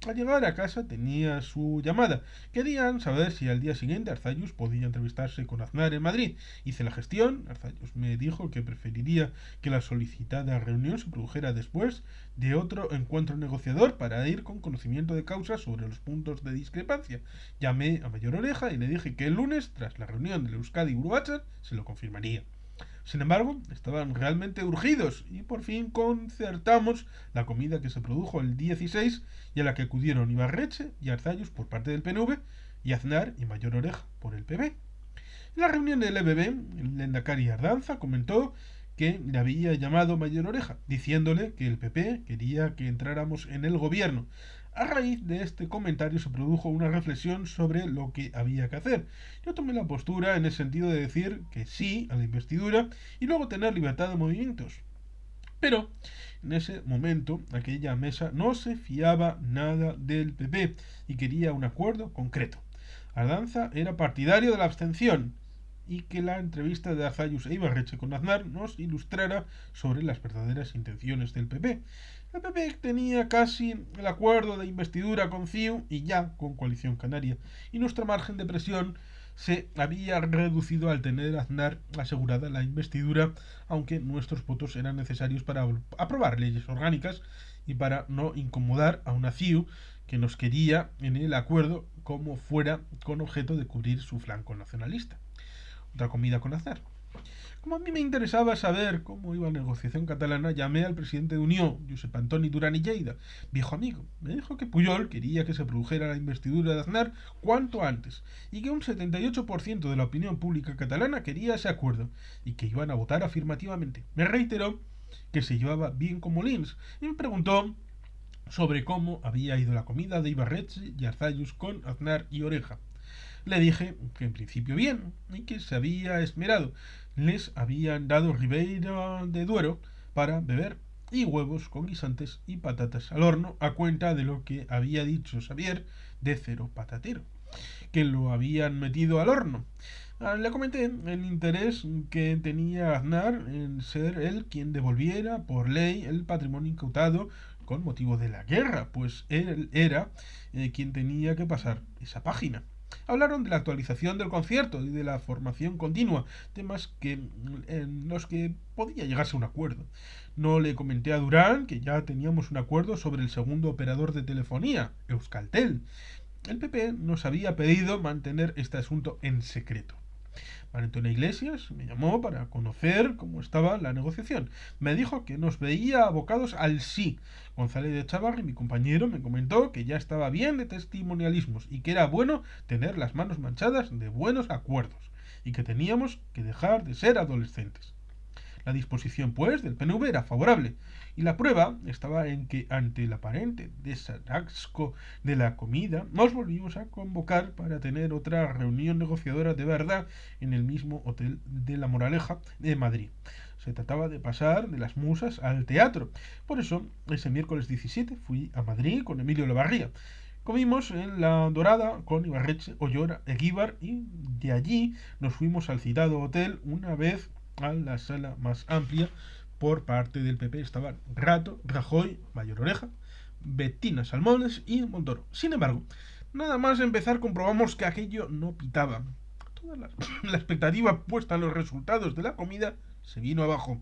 Al llegar a casa tenía su llamada. Querían saber si al día siguiente Arzayus podía entrevistarse con Aznar en Madrid. Hice la gestión. Arzayus me dijo que preferiría que la solicitada reunión se produjera después de otro encuentro negociador para ir con conocimiento de causa sobre los puntos de discrepancia. Llamé a Mayor Oreja y le dije que el lunes, tras la reunión del Euskadi Buruatzar, se lo confirmaría. Sin embargo, estaban realmente urgidos y por fin concertamos la comida que se produjo el 16 y a la que acudieron Ibarretxe y Arzayus por parte del PNV y Aznar y Mayor Oreja por el PP. En la reunión del EBB, el Lehendakari Ardanza comentó que le había llamado Mayor Oreja, diciéndole que el PP quería que entráramos en el gobierno. A raíz de este comentario se produjo una reflexión sobre lo que había que hacer. Yo tomé la postura en el sentido de decir que sí a la investidura y luego tener libertad de movimientos. Pero en ese momento aquella mesa no se fiaba nada del PP y quería un acuerdo concreto. Ardanza era partidario de la abstención y que la entrevista de Arzayus e Ibarretxe con Aznar nos ilustrara sobre las verdaderas intenciones del PP. El PP tenía casi el acuerdo de investidura con CiU y ya con Coalición Canaria, y nuestro margen de presión se había reducido al tener Aznar asegurada la investidura, aunque nuestros votos eran necesarios para aprobar leyes orgánicas y para no incomodar a una CiU que nos quería en el acuerdo como fuera con objeto de cubrir su flanco nacionalista. Otra comida con Aznar. Como a mí me interesaba saber cómo iba la negociación catalana, llamé al presidente de Unió, Josep Antoni Duran i Lleida, viejo amigo. Me dijo que Pujol quería que se produjera la investidura de Aznar cuanto antes y que un 78% de la opinión pública catalana quería ese acuerdo y que iban a votar afirmativamente. Me reiteró que se llevaba bien con Molins y me preguntó sobre cómo había ido la comida de Ibarretxe y Arzayus con Aznar y Oreja. Le dije que en principio bien y que se había esmerado. Les habían dado Ribeira de Duero para beber y huevos con guisantes y patatas al horno a cuenta de lo que había dicho Xavier de Cero Patatero, que lo habían metido al horno. Le comenté el interés que tenía Aznar en ser él quien devolviera por ley el patrimonio incautado con motivo de la guerra, pues él era quien tenía que pasar esa página. Hablaron de la actualización del concierto y de la formación continua, temas en los que podía llegarse a un acuerdo. No le comenté a Durán que ya teníamos un acuerdo sobre el segundo operador de telefonía, Euskaltel. El PP nos había pedido mantener este asunto en secreto. María Antonia Iglesias me llamó para conocer cómo estaba la negociación. Me dijo que nos veía abocados al sí. González de Chavarri, mi compañero, me comentó que ya estaba bien de testimonialismos y que era bueno tener las manos manchadas de buenos acuerdos y que teníamos que dejar de ser adolescentes. La disposición, pues, del PNV era favorable, y la prueba estaba en que, ante el aparente desasco de la comida, nos volvimos a convocar para tener otra reunión negociadora de verdad en el mismo Hotel de la Moraleja de Madrid. Se trataba de pasar de las musas al teatro. Por eso, ese miércoles 17 fui a Madrid con Emilio Lavarría. Comimos en La Dorada con Ibarretxe, Ollora, Eguíbar y de allí nos fuimos al citado hotel una vez a la sala más amplia. Por parte del PP estaban Rato, Rajoy, Mayor Oreja, Bettina Salmones y Montoro. Sin embargo, nada más empezar comprobamos que aquello no pitaba. Toda la expectativa puesta en los resultados de la comida se vino abajo.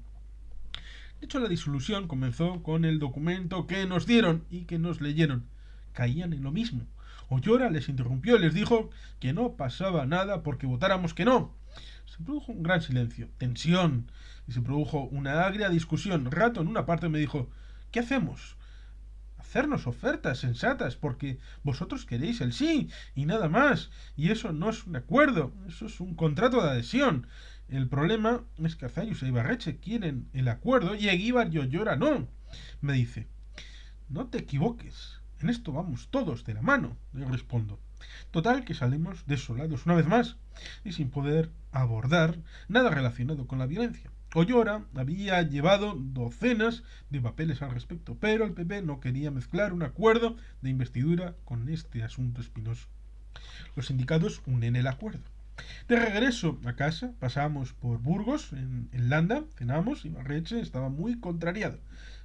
De hecho, la disolución comenzó con el documento que nos dieron y que nos leyeron. Caían en lo mismo. Ollora les interrumpió y les dijo que no pasaba nada porque votáramos que no. Se produjo un gran silencio, tensión, y se produjo una agria discusión. Rato en una parte me dijo: ¿qué hacemos? Hacernos ofertas sensatas, porque vosotros queréis el sí y nada más, y eso no es un acuerdo, eso es un contrato de adhesión. El problema es que Arzayus e Ibarretxe quieren el acuerdo y Eguíbar y Ollora no. Me dice: no te equivoques, en esto vamos todos de la mano, le respondo. Total, que salimos desolados una vez más y sin poder abordar nada relacionado con la violencia. Ollora había llevado docenas de papeles al respecto, pero el PP no quería mezclar un acuerdo de investidura con este asunto espinoso. Los sindicatos unen el acuerdo. De regreso a casa, pasamos por Burgos, en Landa, cenamos y Barreche estaba muy contrariado.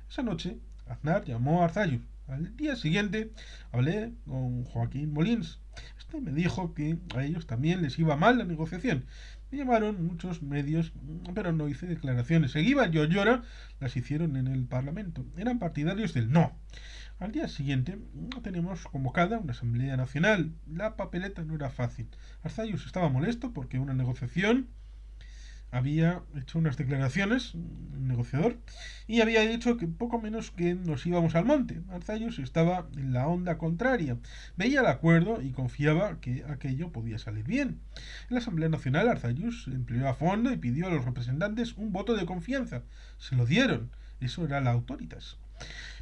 Esa noche, Aznar llamó a Arzallus. Al día siguiente hablé con Joaquín Molins. Este me dijo que a ellos también les iba mal la negociación. Me llamaron muchos medios, pero no hice declaraciones. Eguíbar y Ollora las hicieron en el Parlamento. Eran partidarios del no. Al día siguiente tenemos convocada una Asamblea Nacional. La papeleta no era fácil. Arzallus estaba molesto porque una negociación había hecho unas declaraciones, un negociador, y había dicho que poco menos que nos íbamos al monte. Arzallus estaba en la onda contraria. Veía el acuerdo y confiaba que aquello podía salir bien. En la Asamblea Nacional, Arzallus empleó a fondo y pidió a los representantes un voto de confianza. Se lo dieron. Eso era la autoritas.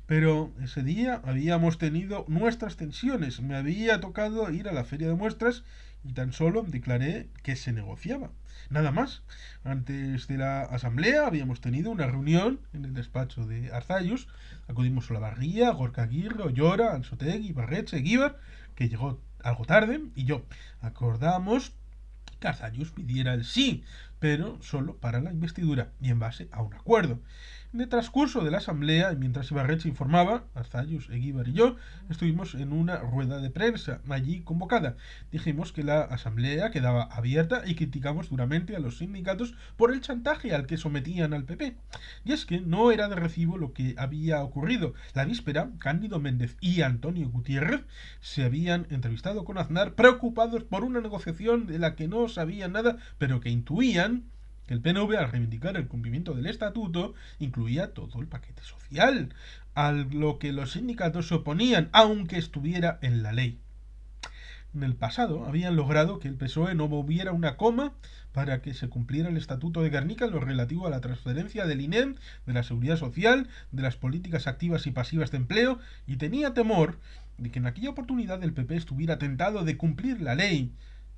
Pero ese día habíamos tenido nuestras tensiones. Me había tocado ir a la feria de muestras y tan solo declaré que se negociaba. Nada más. Antes de la asamblea habíamos tenido una reunión en el despacho de Arzallus. Acudimos a la Barría, Gorka Aguirre, Ollora, Anzotegui, Barreche, Eguíbar, que llegó algo tarde, y yo. Acordamos que Arzallus pidiera el sí, pero solo para la investidura y en base a un acuerdo. En el transcurso de la asamblea, y mientras Ibarretxe informaba, Arzallus, Eguíbar y yo estuvimos en una rueda de prensa allí convocada. Dijimos que la asamblea quedaba abierta y criticamos duramente a los sindicatos por el chantaje al que sometían al PP. Y es que no era de recibo lo que había ocurrido. La víspera, Cándido Méndez y Antonio Gutiérrez se habían entrevistado con Aznar preocupados por una negociación de la que no sabían nada, pero que intuían que el PNV, al reivindicar el cumplimiento del estatuto, incluía todo el paquete social, a lo que los sindicatos se oponían, aunque estuviera en la ley. En el pasado habían logrado que el PSOE no moviera una coma para que se cumpliera el Estatuto de Gernika en lo relativo a la transferencia del INEM, de la seguridad social, de las políticas activas y pasivas de empleo, y tenía temor de que en aquella oportunidad el PP estuviera tentado de cumplir la ley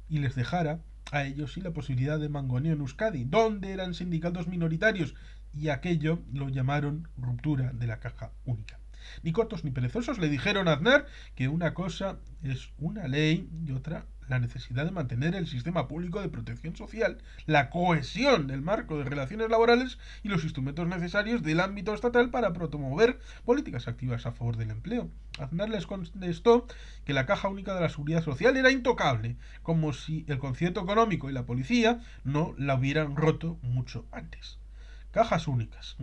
y les dejara a ellos sí la posibilidad de mangoneo en Euskadi, donde eran sindicatos minoritarios, y aquello lo llamaron ruptura de la caja única. Ni cortos ni perezosos le dijeron a Aznar que una cosa es una ley y otra la necesidad de mantener el sistema público de protección social, la cohesión del marco de relaciones laborales y los instrumentos necesarios del ámbito estatal para promover políticas activas a favor del empleo. Aznar les contestó que la caja única de la seguridad social era intocable, como si el concierto económico y la policía no la hubieran roto mucho antes. Cajas únicas.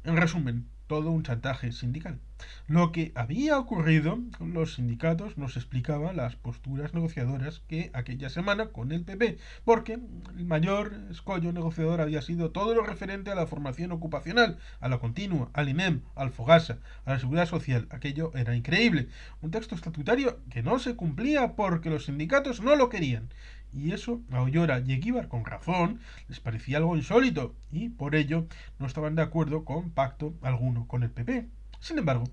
En resumen, todo un chantaje sindical. Lo que había ocurrido con los sindicatos nos explicaba las posturas negociadoras que aquella semana con el PP, porque el mayor escollo negociador había sido todo lo referente a la formación ocupacional, a la continua, al INEM, al FOGASA, a la seguridad social. Aquello era increíble. Un texto estatutario que no se cumplía porque los sindicatos no lo querían. Y eso a Ollora y Eguíbar, con razón, les parecía algo insólito y por ello no estaban de acuerdo con pacto alguno con el PP. Sin embargo,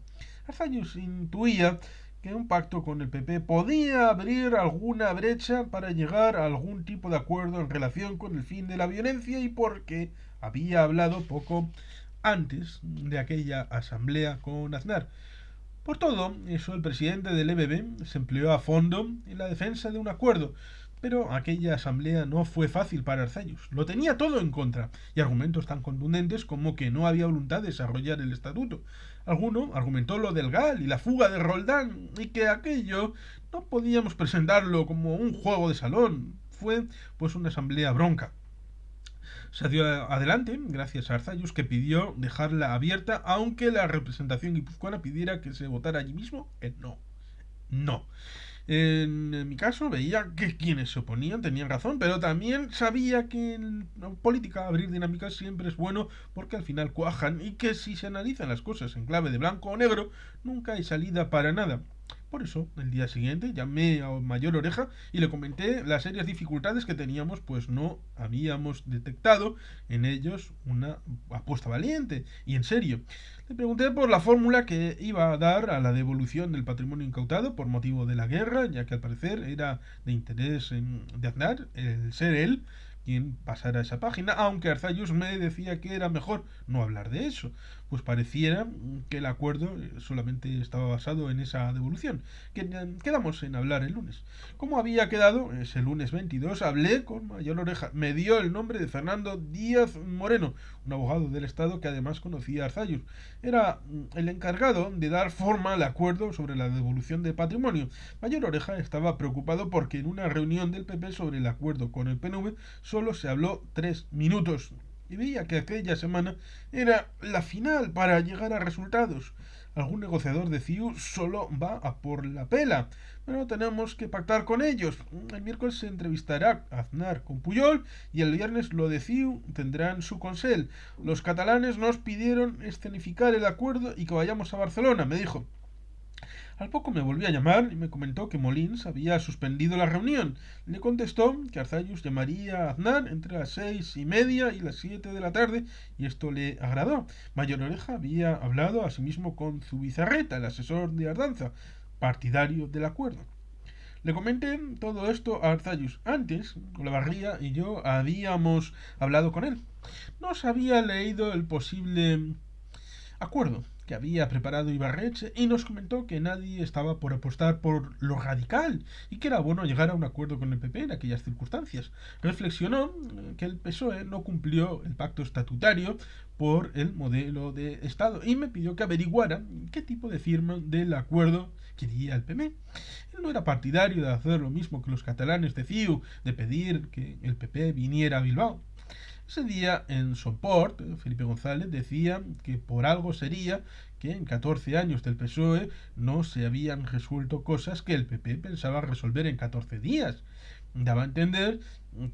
Arzallus intuía que un pacto con el PP podía abrir alguna brecha para llegar a algún tipo de acuerdo en relación con el fin de la violencia y porque había hablado poco antes de aquella asamblea con Aznar. Por todo eso, el presidente del EBB se empleó a fondo en la defensa de un acuerdo, pero aquella asamblea no fue fácil para Arzallus. Lo tenía todo en contra, y argumentos tan contundentes como que no había voluntad de desarrollar el estatuto. Alguno argumentó lo del GAL y la fuga de Roldán, y que aquello no podíamos presentarlo como un juego de salón. Fue pues una asamblea bronca. Salió adelante gracias a Arzallus, que pidió dejarla abierta, aunque la representación guipuzcoana pidiera que se votara allí mismo no. No. En mi caso veía que quienes se oponían tenían razón, pero también sabía que en política abrir dinámicas siempre es bueno porque al final cuajan y que si se analizan las cosas en clave de blanco o negro, nunca hay salida para nada. Por eso, el día siguiente llamé a Mayor Oreja y le comenté las serias dificultades que teníamos, pues no habíamos detectado en ellos una apuesta valiente y en serio. Le pregunté por la fórmula que iba a dar a la devolución del patrimonio incautado por motivo de la guerra, ya que al parecer era de interés de Aznar el ser él quien pasara esa página, aunque Arzayus me decía que era mejor no hablar de eso, pues pareciera que el acuerdo solamente estaba basado en esa devolución. Quedamos en hablar el lunes. Como había quedado, ese lunes 22, hablé con Mayor Oreja. Me dio el nombre de Fernando Díaz Moreno, un abogado del Estado que además conocía a Arzayus. Era el encargado de dar forma al acuerdo sobre la devolución de patrimonio. Mayor Oreja estaba preocupado porque en una reunión del PP sobre el acuerdo con el PNV solo se habló 3 minutos y veía que aquella semana era la final para llegar a resultados. Algún negociador de CIU solo va a por la pela, pero tenemos que pactar con ellos. El miércoles se entrevistará Aznar con Puyol y el viernes lo de CIU tendrán su consell. Los catalanes nos pidieron escenificar el acuerdo y que vayamos a Barcelona, me dijo. Al poco me volvió a llamar y me comentó que Molins había suspendido la reunión. Le contestó que Arzayus llamaría a Aznar entre las 6:30 y las 7 de la tarde y esto le agradó. Mayor Oreja había hablado asimismo con Zubizarreta, el asesor de Ardanza, partidario del acuerdo. Le comenté todo esto a Arzayus. Antes, Olavarría y yo habíamos hablado con él. Nos había leído el posible acuerdo que había preparado Ibarretxe y nos comentó que nadie estaba por apostar por lo radical y que era bueno llegar a un acuerdo con el PP en aquellas circunstancias. Reflexionó que el PSOE no cumplió el pacto estatutario por el modelo de Estado y me pidió que averiguara qué tipo de firma del acuerdo quería el PP. Él no era partidario de hacer lo mismo que los catalanes de CIU, de pedir que el PP viniera a Bilbao. Ese día en Soport, Felipe González decía que por algo sería que en 14 años del PSOE no se habían resuelto cosas que el PP pensaba resolver en 14 días. Daba a entender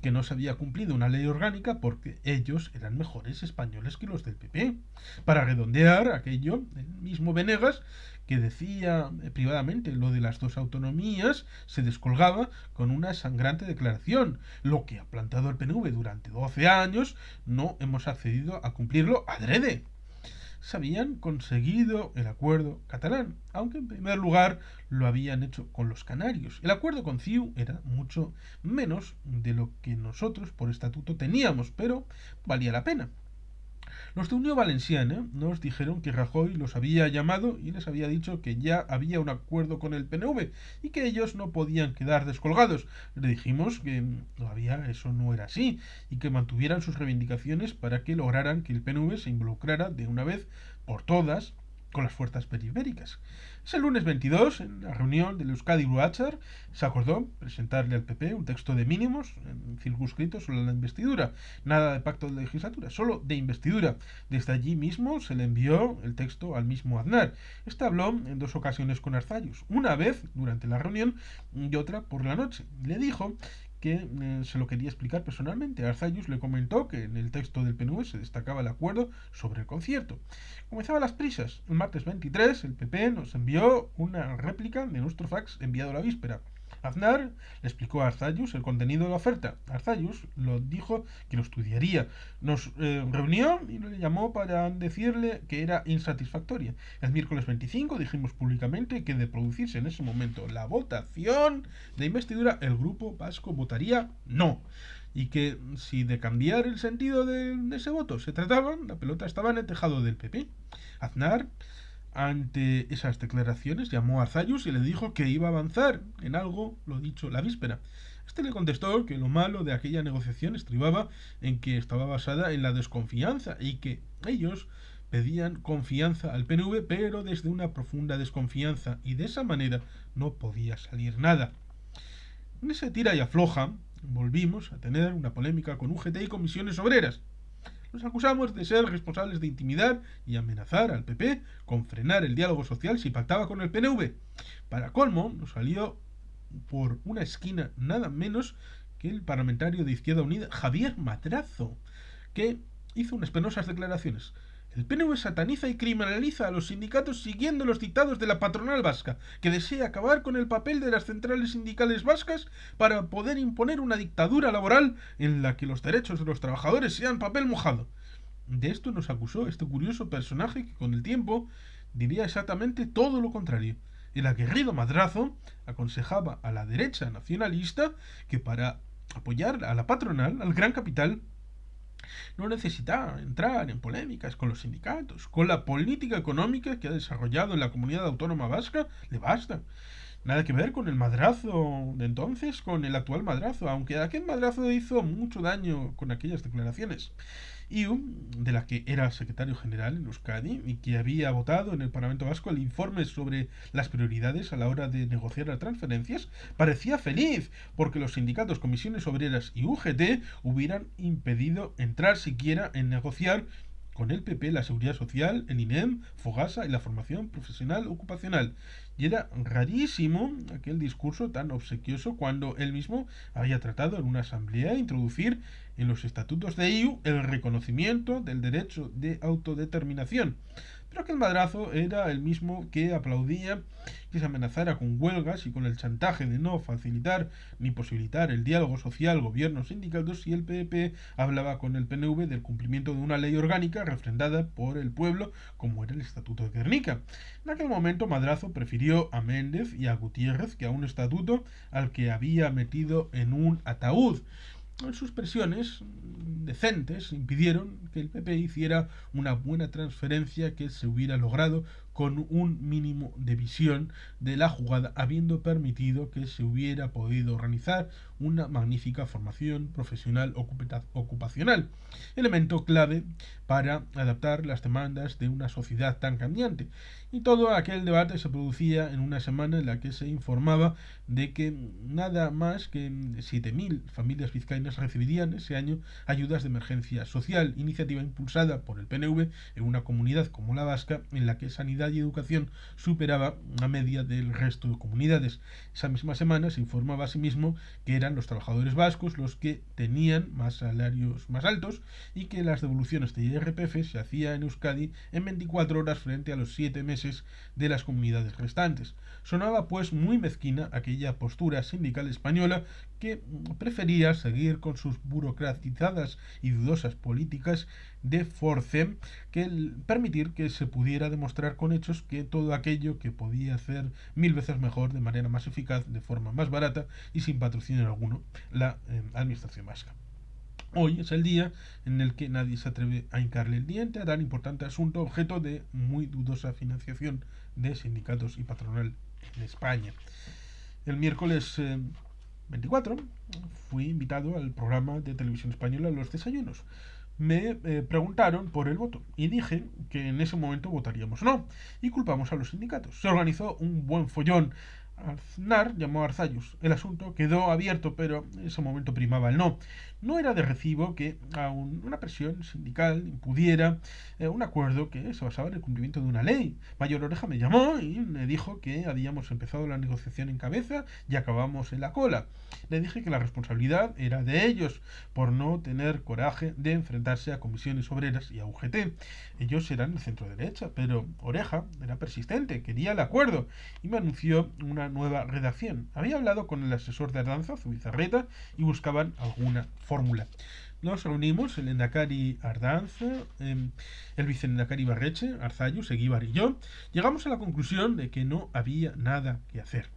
que no se había cumplido una ley orgánica porque ellos eran mejores españoles que los del PP. Para redondear aquello, el mismo Venegas, que decía privadamente lo de las dos autonomías, se descolgaba con una sangrante declaración. Lo que ha plantado el PNV durante 12 años no hemos accedido a cumplirlo adrede. Se habían conseguido el acuerdo catalán, aunque en primer lugar lo habían hecho con los canarios. El acuerdo con CIU era mucho menos de lo que nosotros por estatuto teníamos, pero valía la pena. Los de Unión Valenciana nos dijeron que Rajoy los había llamado y les había dicho que ya había un acuerdo con el PNV y que ellos no podían quedar descolgados. Le dijimos que todavía eso no era así y que mantuvieran sus reivindicaciones para que lograran que el PNV se involucrara de una vez por todas con las fuerzas periféricas. Ese lunes 22, en la reunión del Euskadi Gruachar, se acordó presentarle al PP un texto de mínimos circunscrito sobre la investidura. Nada de pacto de legislatura, solo de investidura. Desde allí mismo se le envió el texto al mismo Aznar. Este habló en dos ocasiones con Arzayus, una vez durante la reunión y otra por la noche. Le dijo que se lo quería explicar personalmente. Arzayus le comentó que en el texto del PNV se destacaba el acuerdo sobre el concierto. Comenzaban las prisas. El martes 23 el PP nos envió una réplica de nuestro fax enviado la víspera. Aznar le explicó a Arzayus el contenido de la oferta. Arzayus lo dijo que lo estudiaría. Nos reunió y le llamó para decirle que era insatisfactoria. El miércoles 25 dijimos públicamente que de producirse en ese momento la votación de investidura, el grupo vasco votaría no. Y que si de cambiar el sentido de ese voto se trataba, la pelota estaba en el tejado del PP. Aznar, ante esas declaraciones, llamó a Arzayus y le dijo que iba a avanzar en algo lo dicho la víspera. Este le contestó que lo malo de aquella negociación estribaba en que estaba basada en la desconfianza y que ellos pedían confianza al PNV, pero desde una profunda desconfianza, y de esa manera no podía salir nada. En ese tira y afloja volvimos a tener una polémica con UGT y comisiones obreras. Los acusamos de ser responsables de intimidar y amenazar al PP con frenar el diálogo social si pactaba con el PNV. Para colmo, nos salió por una esquina nada menos que el parlamentario de Izquierda Unida, Javier Madrazo, que hizo unas penosas declaraciones. El PNV sataniza y criminaliza a los sindicatos siguiendo los dictados de la patronal vasca, que desea acabar con el papel de las centrales sindicales vascas para poder imponer una dictadura laboral en la que los derechos de los trabajadores sean papel mojado. De esto nos acusó este curioso personaje que con el tiempo diría exactamente todo lo contrario. El aguerrido Madrazo aconsejaba a la derecha nacionalista que para apoyar a la patronal, al gran capital, no necesita entrar en polémicas con los sindicatos. Con la política económica que ha desarrollado en la comunidad autónoma vasca, le basta. Nada que ver con el madrazo de entonces, con el actual madrazo, aunque aquel madrazo hizo mucho daño con aquellas declaraciones. Iu, de la que era secretario general en Euskadi y que había votado en el Parlamento Vasco el informe sobre las prioridades a la hora de negociar las transferencias, parecía feliz porque los sindicatos, comisiones obreras y UGT hubieran impedido entrar siquiera en negociar con el PP la seguridad social, el INEM, Fogasa y la formación profesional ocupacional. Y era rarísimo aquel discurso tan obsequioso cuando él mismo había tratado en una asamblea de introducir en los estatutos de EU el reconocimiento del derecho de autodeterminación. Pero aquel madrazo era el mismo que aplaudía que se amenazara con huelgas y con el chantaje de no facilitar ni posibilitar el diálogo social, gobiernos, sindicatos, y el PP hablaba con el PNV del cumplimiento de una ley orgánica refrendada por el pueblo, como era el Estatuto de Guernica. En aquel momento Madrazo prefirió a Méndez y a Gutiérrez que a un estatuto al que había metido en un ataúd. Sus presiones decentes impidieron que el PP hiciera una buena transferencia que se hubiera logrado con un mínimo de visión de la jugada, habiendo permitido que se hubiera podido organizar una magnífica formación profesional ocupacional, elemento clave para adaptar las demandas de una sociedad tan cambiante. Y todo aquel debate se producía en una semana en la que se informaba de que nada más que 7.000 familias vizcaínas recibirían ese año ayudas de emergencia social, iniciativa impulsada por el PNV en una comunidad como la vasca, en la que sanidad y educación superaba la media del resto de comunidades. Esa misma semana se informaba asimismo que eran los trabajadores vascos los que tenían más salarios más altos y que las devoluciones de IRPF se hacían en Euskadi en 24 horas frente a los 7 meses de las comunidades restantes. Sonaba pues muy mezquina aquella postura sindical española que prefería seguir con sus burocratizadas y dudosas políticas de force que permitir que se pudiera demostrar con hechos que todo aquello que podía hacer 1000 veces mejor, de manera más eficaz, de forma más barata y sin patrocinio alguno, la administración vasca. Hoy es el día en el que nadie se atreve a hincarle el diente a tan importante asunto, objeto de muy dudosa financiación de sindicatos y patronal en España. El miércoles 24 fui invitado al programa de televisión española Los Desayunos. Me preguntaron por el voto y dije que en ese momento votaríamos no y culpamos a los sindicatos. Se organizó un buen follón. Aznar llamó a Arzallus. El asunto quedó abierto, pero en ese momento primaba el no. No era de recibo que una presión sindical impudiera un acuerdo que se basaba en el cumplimiento de una ley. Mayor Oreja me llamó y me dijo que habíamos empezado la negociación en cabeza y acabamos en la cola. Le dije que la responsabilidad era de ellos por no tener coraje de enfrentarse a comisiones obreras y a UGT. Ellos eran el centro derecha, pero Oreja era persistente, quería el acuerdo y me anunció una nueva redacción. Había hablado con el asesor de Ardanza, Zubizarreta, y buscaban alguna fórmula. Nos reunimos, el Endacari Ardanza, el viceendacari Barreche, Arzallus, Eguíbar y yo. Llegamos a la conclusión de que no había nada que hacer.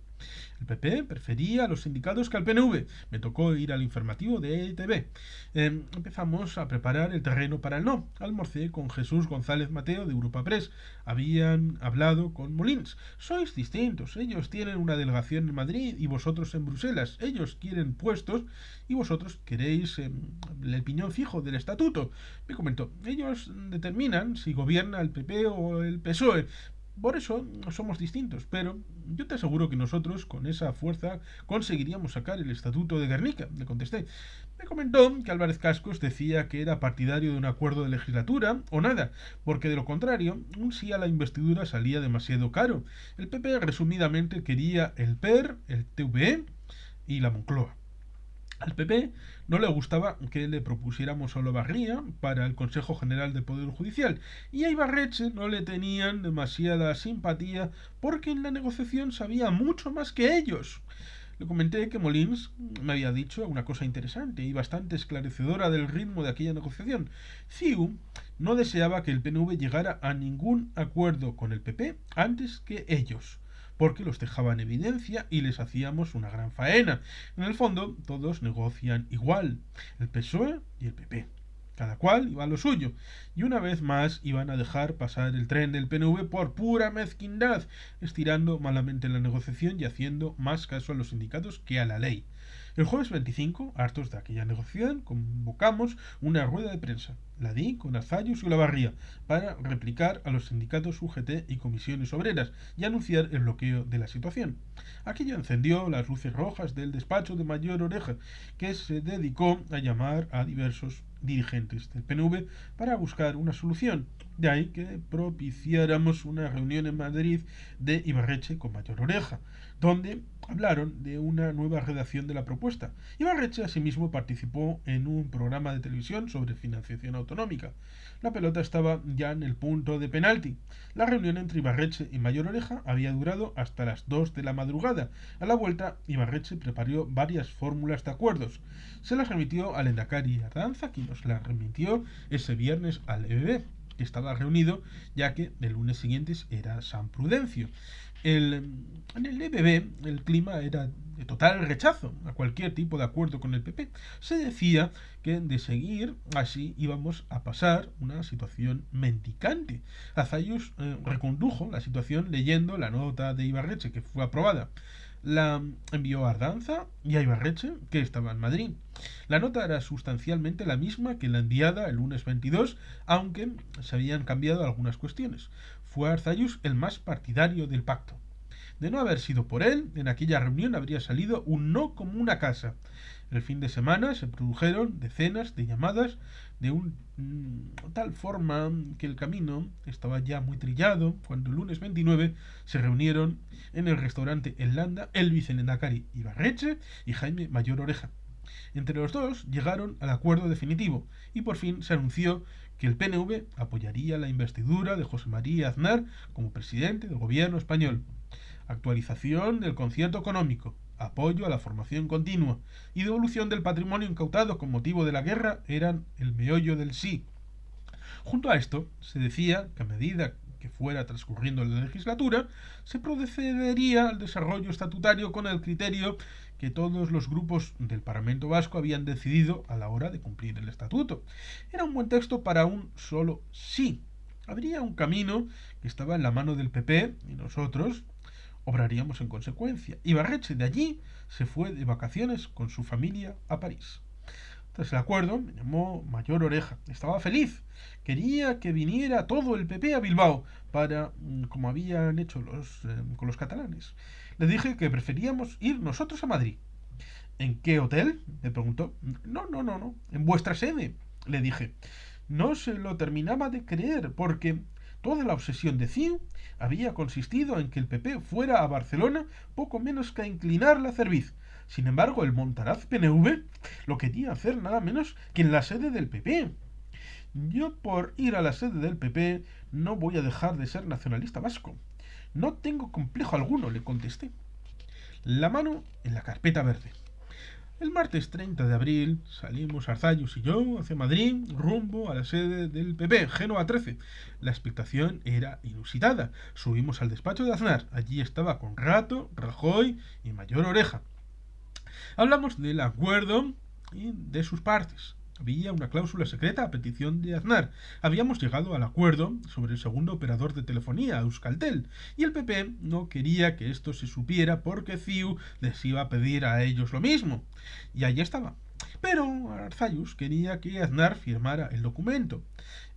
El PP prefería a los sindicatos que al PNV. Me tocó ir al informativo de ETV. Empezamos a preparar el terreno para el no. Almorcé con Jesús González Mateo de Europa Press. Habían hablado con Molins. Sois distintos. Ellos tienen una delegación en Madrid y vosotros en Bruselas. Ellos quieren puestos y vosotros queréis el piñón fijo del estatuto. Me comentó. Ellos determinan si gobierna el PP o el PSOE. Por eso somos distintos, pero yo te aseguro que nosotros con esa fuerza conseguiríamos sacar el Estatuto de Guernica, le contesté. Me comentó que Álvarez Cascos decía que era partidario de un acuerdo de legislatura o nada, porque de lo contrario, un sí a la investidura salía demasiado caro. El PP resumidamente quería el PER, el TVE y la Moncloa. Al PP no le gustaba que le propusiéramos a Olavarría para el Consejo General del Poder Judicial y a Ibarretxe no le tenían demasiada simpatía porque en la negociación sabía mucho más que ellos. Le comenté que Molins me había dicho una cosa interesante y bastante esclarecedora del ritmo de aquella negociación. CiU no deseaba que el PNV llegara a ningún acuerdo con el PP antes que ellos, porque los dejaba en evidencia y les hacíamos una gran faena. En el fondo, todos negocian igual, el PSOE y el PP. Cada cual iba a lo suyo, y una vez más iban a dejar pasar el tren del PNV por pura mezquindad, estirando malamente la negociación y haciendo más caso a los sindicatos que a la ley. El jueves 25, hartos de aquella negociación, convocamos una rueda de prensa, la di con Arzallus y Olavarría, para replicar a los sindicatos UGT y comisiones obreras y anunciar el bloqueo de la situación. Aquello encendió las luces rojas del despacho de Mayor Oreja, que se dedicó a llamar a diversos dirigentes del PNV para buscar una solución. De ahí que propiciáramos una reunión en Madrid de Ibarretxe con Mayor Oreja, donde hablaron de una nueva redacción de la propuesta. Ibarretxe asimismo participó en un programa de televisión sobre financiación autonómica. La pelota estaba ya en el punto de penalti. La reunión entre Ibarretxe y Mayor Oreja había durado hasta las 2 de la madrugada. A la vuelta, Ibarretxe preparó varias fórmulas de acuerdos. Se las remitió al Endacari Ardanza, quien nos las remitió ese viernes al EBB, que estaba reunido, ya que el lunes siguiente era San Prudencio. En el EBB el clima era de total rechazo a cualquier tipo de acuerdo con el PP. Se decía que de seguir así íbamos a pasar una situación mendicante. Arzallus recondujo la situación leyendo la nota de Ibarretxe que fue aprobada. La envió a Ardanza y a Ibarretxe, que estaba en Madrid. La nota era sustancialmente la misma que la enviada el lunes 22, aunque se habían cambiado algunas cuestiones. Fue Arzallus el más partidario del pacto. De no haber sido por él, en aquella reunión habría salido un no como una casa. El fin de semana se produjeron decenas de llamadas de tal forma que el camino estaba ya muy trillado cuando el lunes 29 se reunieron en el restaurante El Landa el vicelendakari Ibarretxe y Jaime Mayor Oreja. Entre los dos llegaron al acuerdo definitivo y por fin se anunció que el PNV apoyaría la investidura de José María Aznar como presidente del gobierno español. Actualización del concierto económico, apoyo a la formación continua y devolución del patrimonio incautado con motivo de la guerra eran el meollo del sí. Junto a esto, se decía que a medida que fuera transcurriendo la legislatura, se procedería al desarrollo estatutario con el criterio que todos los grupos del Parlamento Vasco habían decidido a la hora de cumplir el estatuto. Era un buen texto para un solo sí. Habría un camino que estaba en la mano del PP y nosotros obraríamos en consecuencia. Ibarretxe de allí se fue de vacaciones con su familia a París. Tras el acuerdo, me llamó Mayor Oreja. Estaba feliz. Quería que viniera todo el PP a Bilbao para, como habían hecho con los catalanes. Le dije que preferíamos ir nosotros a Madrid. ¿En qué hotel?, me preguntó. No. En vuestra sede, le dije. No se lo terminaba de creer porque toda la obsesión de CIU había consistido en que el PP fuera a Barcelona poco menos que a inclinar la cerviz. Sin embargo, el Montaraz PNV lo quería hacer nada menos que en la sede del PP. Yo, por ir a la sede del PP, no voy a dejar de ser nacionalista vasco. No tengo complejo alguno, le contesté. La mano en la carpeta verde. El martes 30 de abril salimos Arzallus y yo hacia Madrid, rumbo a la sede del PP, Génova 13. La expectación era inusitada. Subimos al despacho de Aznar. Allí estaba Conrato, Rajoy y Mayor Oreja. Hablamos del acuerdo y de sus partes. Había una cláusula secreta a petición de Aznar. Habíamos llegado al acuerdo sobre el segundo operador de telefonía, Euskaltel, y el PP no quería que esto se supiera porque CIU les iba a pedir a ellos lo mismo. Y ahí estaba. Pero Arzallus quería que Aznar firmara el documento.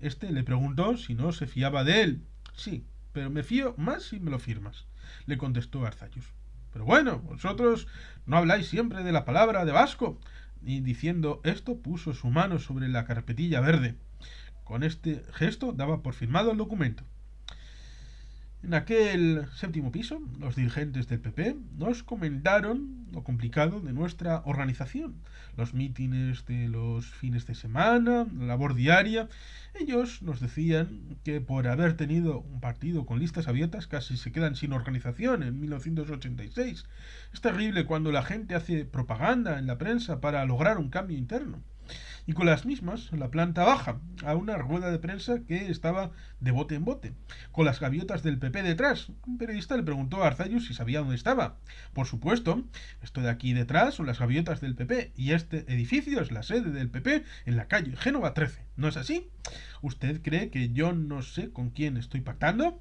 Este le preguntó si no se fiaba de él. Sí, pero me fío más si me lo firmas, le contestó Arzallus. Pero bueno, vosotros no habláis siempre de la palabra de Vasco. Y diciendo esto puso su mano sobre la carpetilla verde. Con este gesto daba por firmado el documento. En aquel séptimo piso, los dirigentes del PP nos comentaron lo complicado de nuestra organización, los mítines de los fines de semana, la labor diaria. Ellos nos decían que por haber tenido un partido con listas abiertas casi se quedan sin organización en 1986. Es terrible cuando la gente hace propaganda en la prensa para lograr un cambio interno. y con las mismas en la planta baja, a una rueda de prensa que estaba de bote en bote, con las gaviotas del PP detrás. Un periodista le preguntó a Arzallus si sabía dónde estaba. Por supuesto, esto de aquí detrás son las gaviotas del PP y este edificio es la sede del PP en la calle Génova 13. ¿No es así? ¿Usted cree que yo no sé con quién estoy pactando?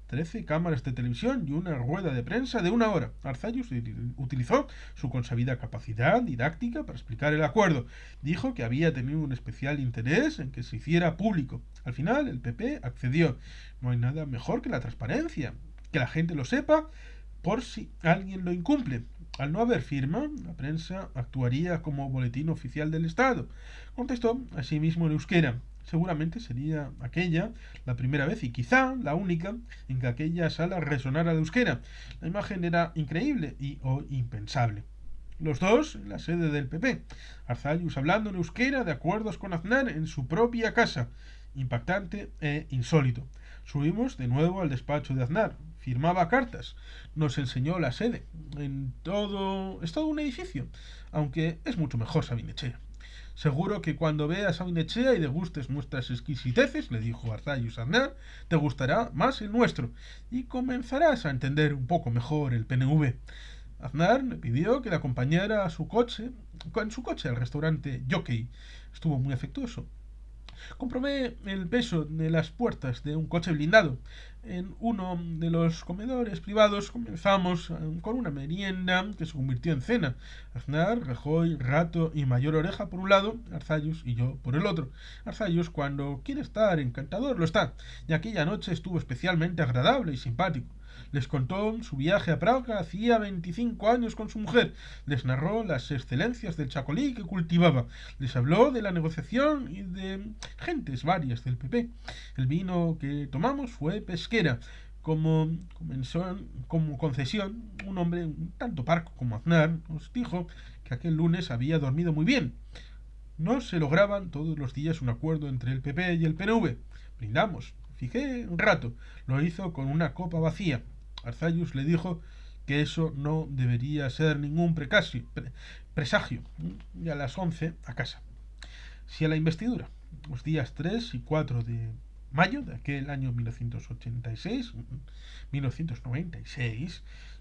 13 cámaras de televisión y una rueda de prensa de una hora. Arzallus utilizó su consabida capacidad didáctica para explicar el acuerdo. Dijo que había tenido un especial interés en que se hiciera público. Al final, el PP accedió. No hay nada mejor que la transparencia. Que la gente lo sepa por si alguien lo incumple. Al no haber firma, la prensa actuaría como boletín oficial del Estado. Contestó asimismo en euskera. Seguramente sería aquella la primera vez y quizá la única en que aquella sala resonara de euskera. La imagen era increíble y o impensable. Los dos en la sede del PP. Arzallus hablando en euskera de acuerdos con Aznar en su propia casa. Impactante e insólito. Subimos de nuevo al despacho de Aznar. Firmaba cartas. Nos enseñó la sede. Es todo un edificio. Aunque es mucho mejor Sabinechea. Seguro que cuando veas a Sabinechea y degustes nuestras exquisiteces, le dijo Arzallus a Aznar, te gustará más el nuestro y comenzarás a entender un poco mejor el PNV. Aznar le pidió que le acompañara en su coche al restaurante Jockey. Estuvo muy afectuoso. Comprobé el peso de las puertas de un coche blindado. En uno de los comedores privados comenzamos con una merienda que se convirtió en cena. Aznar, Rajoy, Rato y Mayor Oreja por un lado, Arzallus y yo por el otro. Arzallus, cuando quiere estar encantador, lo está, y aquella noche estuvo especialmente agradable y simpático. Les contó su viaje a Praga hacía 25 años con su mujer. Les narró las excelencias del chacolí que cultivaba. Les habló de la negociación y de gentes varias del PP. El vino que tomamos fue pesquera. Como concesión, un hombre un tanto parco como Aznar nos dijo que aquel lunes había dormido muy bien. No se lograban todos los días un acuerdo entre el PP y el PNV. Brindamos. Fijé un rato. Lo hizo con una copa vacía. Arzallus le dijo que eso no debería ser ningún presagio. Y a las 11 a casa. Si a la investidura, los días 3 y 4 de mayo de aquel año 1996,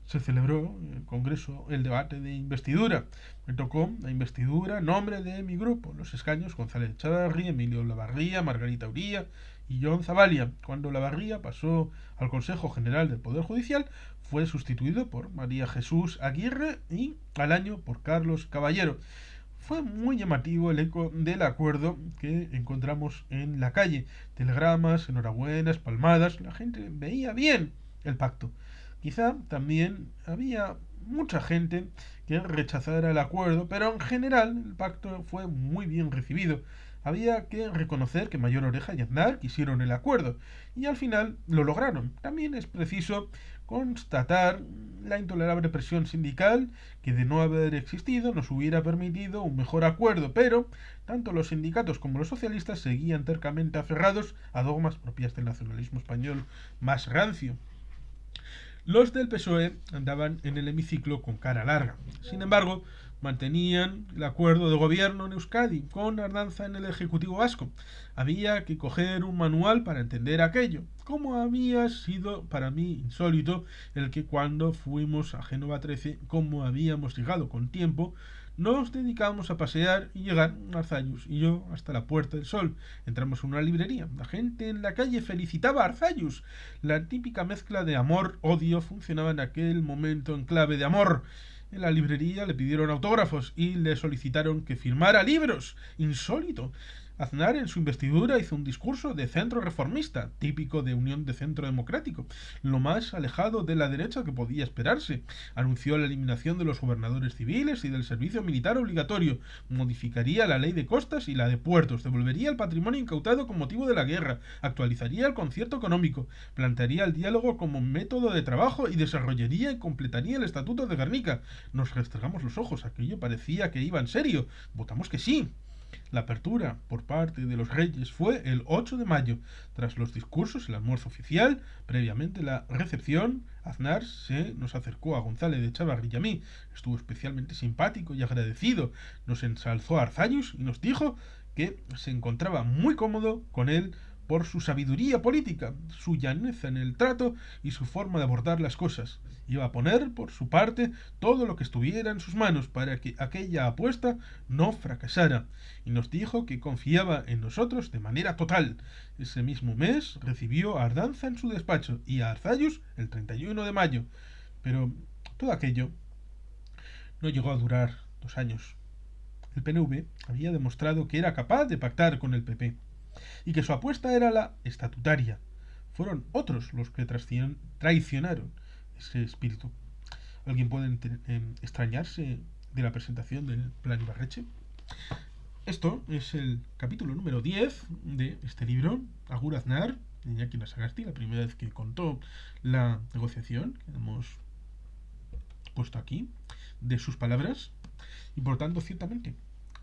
se celebró en el Congreso el debate de investidura. Me tocó la investidura en nombre de mi grupo, los escaños González Echavarri, Emilio Lavarría, Margarita Uría y John Zavallia. Cuando Lavarría pasó al Consejo General del Poder Judicial, fue sustituido por María Jesús Aguirre y al año por Carlos Caballero. Fue muy llamativo el eco del acuerdo que encontramos en la calle. Telegramas, enhorabuenas, palmadas. La gente veía bien el pacto. Quizá también había mucha gente que rechazara el acuerdo, pero en general el pacto fue muy bien recibido. Había que reconocer que Mayor Oreja y Aznar quisieron el acuerdo y al final lo lograron. También es preciso constatar la intolerable presión sindical que de no haber existido nos hubiera permitido un mejor acuerdo, pero tanto los sindicatos como los socialistas seguían tercamente aferrados a dogmas propias del nacionalismo español más rancio. Los del PSOE andaban en el hemiciclo con cara larga. Sin embargo, mantenían el acuerdo de gobierno en Euskadi con Ardanza en el Ejecutivo Vasco. Había que coger un manual para entender aquello, como había sido para mí insólito el que cuando fuimos a Génova 13, como habíamos llegado con tiempo, nos dedicamos a pasear y llegar Arzallus y yo hasta la Puerta del Sol. Entramos en una librería. La gente en la calle felicitaba a Arzallus. La típica mezcla de amor-odio funcionaba en aquel momento en clave de amor. En la librería le pidieron autógrafos y le solicitaron que firmara libros. Insólito. Aznar en su investidura hizo un discurso de centro reformista, típico de Unión de Centro Democrático, lo más alejado de la derecha que podía esperarse. Anunció la eliminación de los gobernadores civiles y del servicio militar obligatorio, modificaría la ley de costas y la de puertos, devolvería el patrimonio incautado con motivo de la guerra, actualizaría el concierto económico, plantearía el diálogo como método de trabajo y desarrollaría y completaría el Estatuto de Gernika. Nos restregamos los ojos, aquello parecía que iba en serio. Votamos que sí. La apertura por parte de los reyes fue el 8 de mayo. Tras los discursos, el almuerzo oficial, previamente la recepción, Aznar se nos acercó a González de Chávarri y a mí. Estuvo especialmente simpático y agradecido. Nos ensalzó a Arzallus y nos dijo que se encontraba muy cómodo con él por su sabiduría política, su llaneza en el trato y su forma de abordar las cosas. Iba a poner, por su parte, todo lo que estuviera en sus manos para que aquella apuesta no fracasara, y nos dijo que confiaba en nosotros de manera total. Ese mismo mes recibió a Ardanza en su despacho y a Arzallus el 31 de mayo. Pero todo aquello no llegó a durar 2 años. El PNV había demostrado que era capaz de pactar con el PP y que su apuesta era la estatutaria. Fueron otros los que traicionaron ese espíritu. ¿Alguien puede extrañarse de la presentación del Plan Ibarretxe? Esto es el capítulo número 10 de este libro, Agur Aznar, de Iñaki Lasagasti, la primera vez que contó la negociación que hemos puesto aquí, de sus palabras, y por tanto, ciertamente,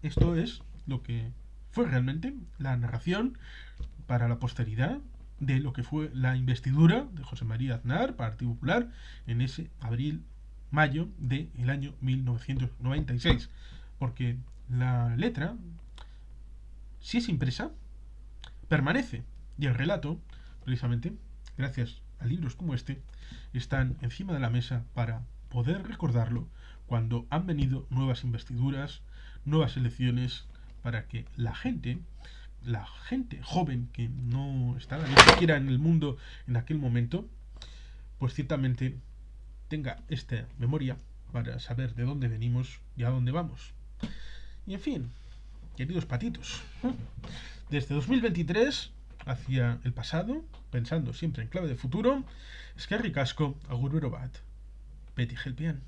esto es lo que fue realmente la narración para la posteridad de lo que fue la investidura de José María Aznar, Partido Popular, en ese abril-mayo del año 1996. Porque la letra, si es impresa, permanece. Y el relato, precisamente, gracias a libros como este, están encima de la mesa para poder recordarlo cuando han venido nuevas investiduras, nuevas elecciones, para que la gente joven que no estaba ni siquiera en el mundo en aquel momento, pues ciertamente tenga esta memoria para saber de dónde venimos y a dónde vamos. Y en fin, queridos patitos, desde 2023 hacia el pasado, pensando siempre en clave de futuro, eskerrik asko, agur bero bat, beti helpian.